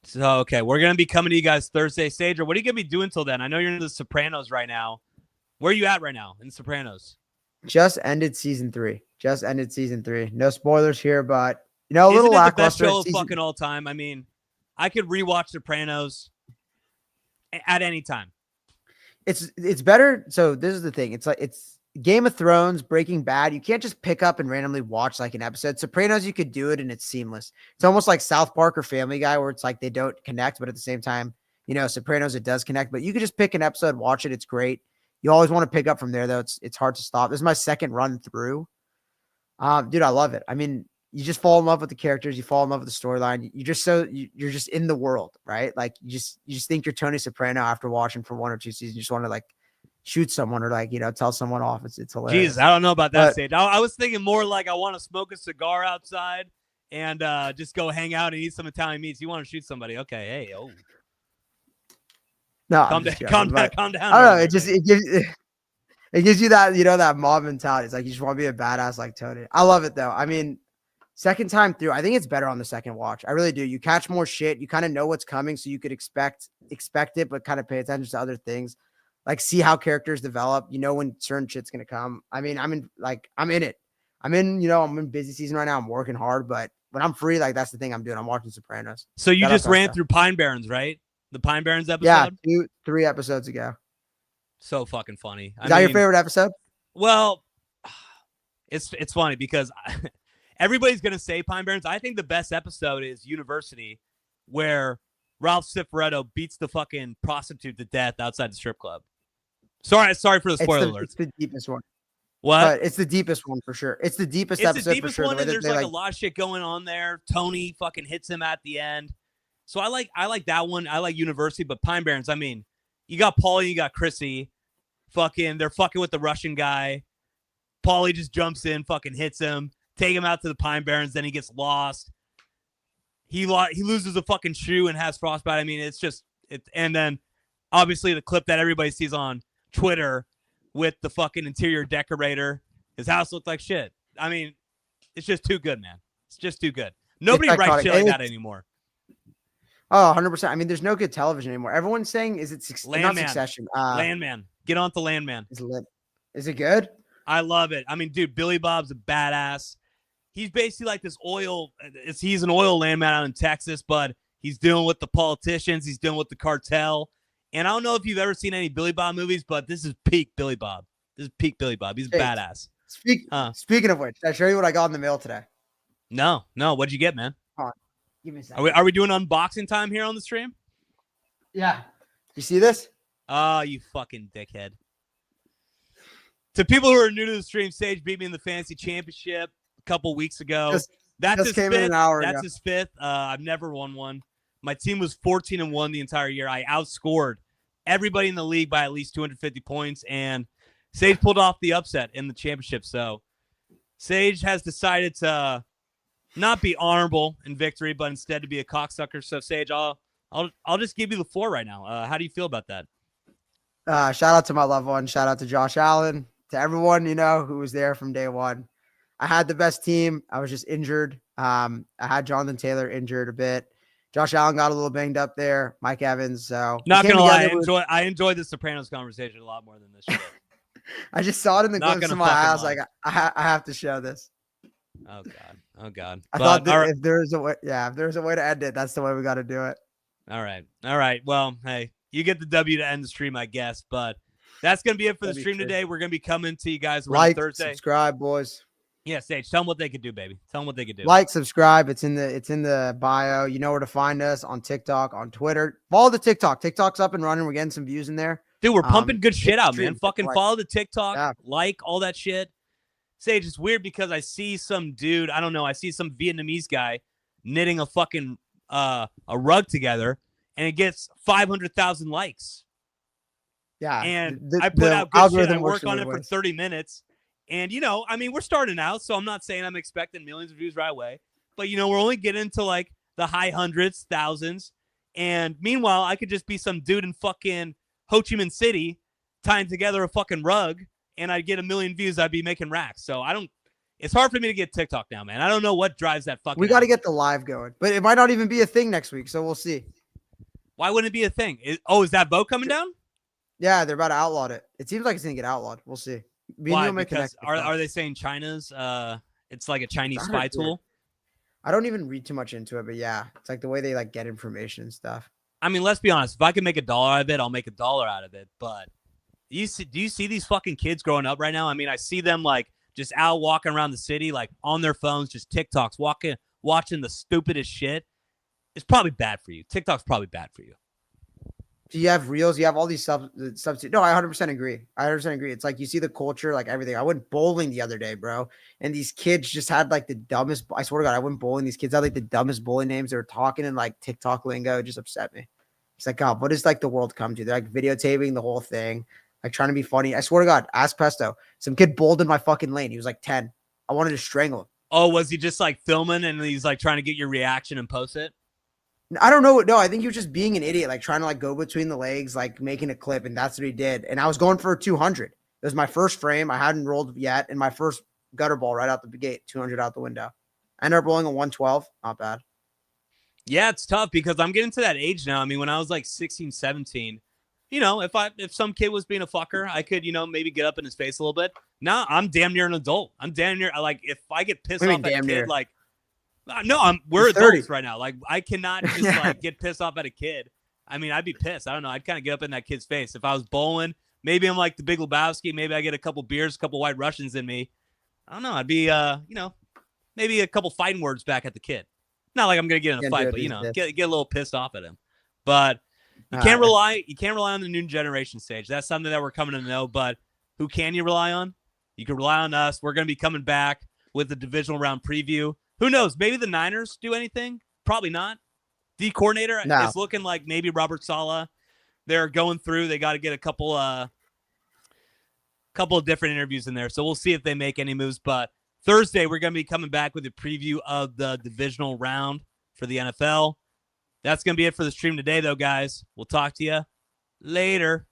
So, okay, we're going to be coming to you guys Thursday. Sage, what are you going to be doing till then? I know you're in The Sopranos right now. Where are you at right now in Sopranos? Just ended season 3. No spoilers here, but a little Isn't it lackluster. The best show of fucking all time? I mean, I could rewatch Sopranos at any time. It's better. So this is the thing. It's Game of Thrones, Breaking Bad. You can't just pick up and randomly watch like an episode. Sopranos, you could do it and it's seamless. It's almost like South Park or Family Guy, where it's like they don't connect, but at the same time, Sopranos, it does connect. But you could just pick an episode, watch it. It's great. You always want to pick up from there, though. It's hard to stop. This is my second run through. Dude, I love it. I mean, you just fall in love with the characters. You fall in love with the storyline. You're just in the world, right? Like you just think you're Tony Soprano after watching for 1 or 2 seasons. You just want to like shoot someone or like, tell someone off. It's hilarious. Jeez, I don't know about that stage. I was thinking more like I want to smoke a cigar outside and just go hang out and eat some Italian meats. You want to shoot somebody. Okay. Hey, oh. No, calm down. I don't know. It gives you that, that mob mentality. It's like you just want to be a badass like Tony. I love it though. I mean, second time through, I think it's better on the second watch. I really do. You catch more shit. You kind of know what's coming, so you could expect it, but kind of pay attention to other things. Like see how characters develop. You know when certain shit's gonna come. I mean, I'm in it. I'm in busy season right now. I'm working hard, but when I'm free, like that's the thing I'm doing. I'm watching Sopranos. So you just ran through Pine Barrens, right? The Pine Barrens episode? Yeah, 3 episodes ago. So fucking funny. Is that your favorite episode? Well, it's funny because everybody's going to say Pine Barrens. I think the best episode is University, where Ralph Cifaretto beats the fucking prostitute to death outside the strip club. Sorry for the spoiler alerts. It's the deepest one. What? But it's the deepest one for sure. It's the deepest episode the deepest for sure. One, and there's like a lot of shit going on there. Tony fucking hits him at the end. So I like that one. I like University, but Pine Barrens, I mean, you got Paulie, you got Chrissy. They're fucking with the Russian guy. Paulie just jumps in, fucking hits him, take him out to the Pine Barrens, then he gets lost. He loses a fucking shoe and has frostbite. I mean, and then obviously the clip that everybody sees on Twitter with the fucking interior decorator. His house looked like shit. I mean, it's just too good, man. It's just too good. Nobody writes shit like that anymore. Oh, 100%. I mean, there's no good television anymore. Everyone's saying, is it not Succession? Landman. Get on to Landman. Is it good? I love it. I mean, dude, Billy Bob's a badass. He's basically like this he's an oil landman out in Texas, but he's dealing with the politicians. He's dealing with the cartel. And I don't know if you've ever seen any Billy Bob movies, but this is peak Billy Bob. He's badass. Speaking of which, did I show you what I got in the mail today? No. What'd you get, man? Hold on. Give me a second. Are we doing unboxing time here on the stream? Yeah. You see this? Oh, you fucking dickhead. To people who are new to the stream, Sage beat me in the fantasy championship a couple weeks ago. That's his fifth. I've never won one. My team was 14-1 the entire year. I outscored everybody in the league by at least 250 points, and Sage pulled off the upset in the championship. So Sage has decided to not be honorable in victory, but instead to be a cocksucker. So Sage, I'll just give you the floor right now. How do you feel about that? Shout out to my loved one. Shout out to Josh Allen, to everyone, who was there from day one. I had the best team. I was just injured. I had Jonathan Taylor injured a bit. Josh Allen got a little banged up there. Mike Evans. So not gonna lie, I enjoyed the Sopranos conversation a lot more than this shit. I just saw it in the glimpse of my eye. I was like, I have to show this. Oh God. I thought that if there's a way to end it, that's the way we got to do it. All right. Well, hey, you get the W to end the stream, I guess. But that's gonna be it for the stream today. We're gonna be coming to you guys around Thursday. Subscribe, boys. Yeah, Sage, tell them what they could do, baby. Tell them what they could do. Like, subscribe. It's in the bio. You know where to find us on TikTok, on Twitter. Follow the TikTok. TikTok's up and running. We're getting some views in there. Dude, we're pumping good shit out, man. Fucking follow the TikTok, like all that shit. Sage, it's weird because I see some dude, I don't know, I see some Vietnamese guy knitting a fucking a rug together, and it gets 500,000 likes. Yeah. And I put out good shit. I work on it for 30 minutes. And, I mean, we're starting out, so I'm not saying I'm expecting millions of views right away. But, we're only getting to, like, the high hundreds, thousands. And meanwhile, I could just be some dude in fucking Ho Chi Minh City tying together a fucking rug, and I'd get 1 million views, I'd be making racks. So it's hard for me to get TikTok now, man. I don't know what drives that fucking. We got to get the live going, but it might not even be a thing next week. So we'll see. Why wouldn't it be a thing? Is that vote coming down? Yeah, they're about to outlaw it. It seems like it's going to get outlawed. We'll see. Why? Because are they saying China's, it's like a Chinese spy tool? I don't even read too much into it, but yeah, it's like the way they like get information and stuff. I mean, let's be honest. If I can make $1 out of it, I'll make $1 out of it. But do you see these fucking kids growing up right now? I mean, I see them like just out walking around the city, like on their phones, just TikToks, watching the stupidest shit. It's probably bad for you. TikTok's probably bad for you. Do you have reels? You have all these substitute. No, I 100% agree. I 100% agree. It's like you see the culture, like everything. I went bowling the other day, bro, and these kids just had like the dumbest. I swear to God, I went bowling. These kids had like the dumbest bowling names. They were talking in like TikTok lingo. It just upset me. It's like, God, what does like the world come to? They're like videotaping the whole thing, like trying to be funny. I swear to God, ask Pesto. Some kid bowled in my fucking lane. He was like 10. I wanted to strangle him. Oh, was he just like filming and he's like trying to get your reaction and post it? I don't know. No, I think he was just being an idiot, like trying to like go between the legs, like making a clip, and that's what he did. And I was going for a 200. It was my first frame. I hadn't rolled yet, and my first gutter ball right out the gate, 200 out the window. I ended up rolling a 112. Not bad. Yeah, it's tough because I'm getting to that age now. I mean, when I was like 16, 17, you know, if some kid was being a fucker, I could, you know, maybe get up in his face a little bit. Now I'm damn near an adult. I'm damn near, like, if I get pissed off at a kid, like, no, we're adults right now. Like, I cannot just like get pissed off at a kid. I mean, I'd be pissed. I don't know. I'd kind of get up in that kid's face. If I was bowling, maybe I'm like the Big Lebowski. Maybe I get a couple beers, a couple White Russians in me. I don't know. I'd be, you know, maybe a couple fighting words back at the kid. Not like I'm gonna get in a fight, but you know, get a little pissed off at him. But you can't rely on the new generation stage. That's something that we're coming to know. But who can you rely on? You can rely on us. We're gonna be coming back with the divisional round preview. Who knows? Maybe the Niners do anything. Probably not. D coordinator is looking like maybe Robert Saleh. They're going through. They got to get a couple of different interviews in there. So we'll see if they make any moves. But Thursday, we're going to be coming back with a preview of the divisional round for the NFL. That's going to be it for the stream today, though, guys. We'll talk to you later.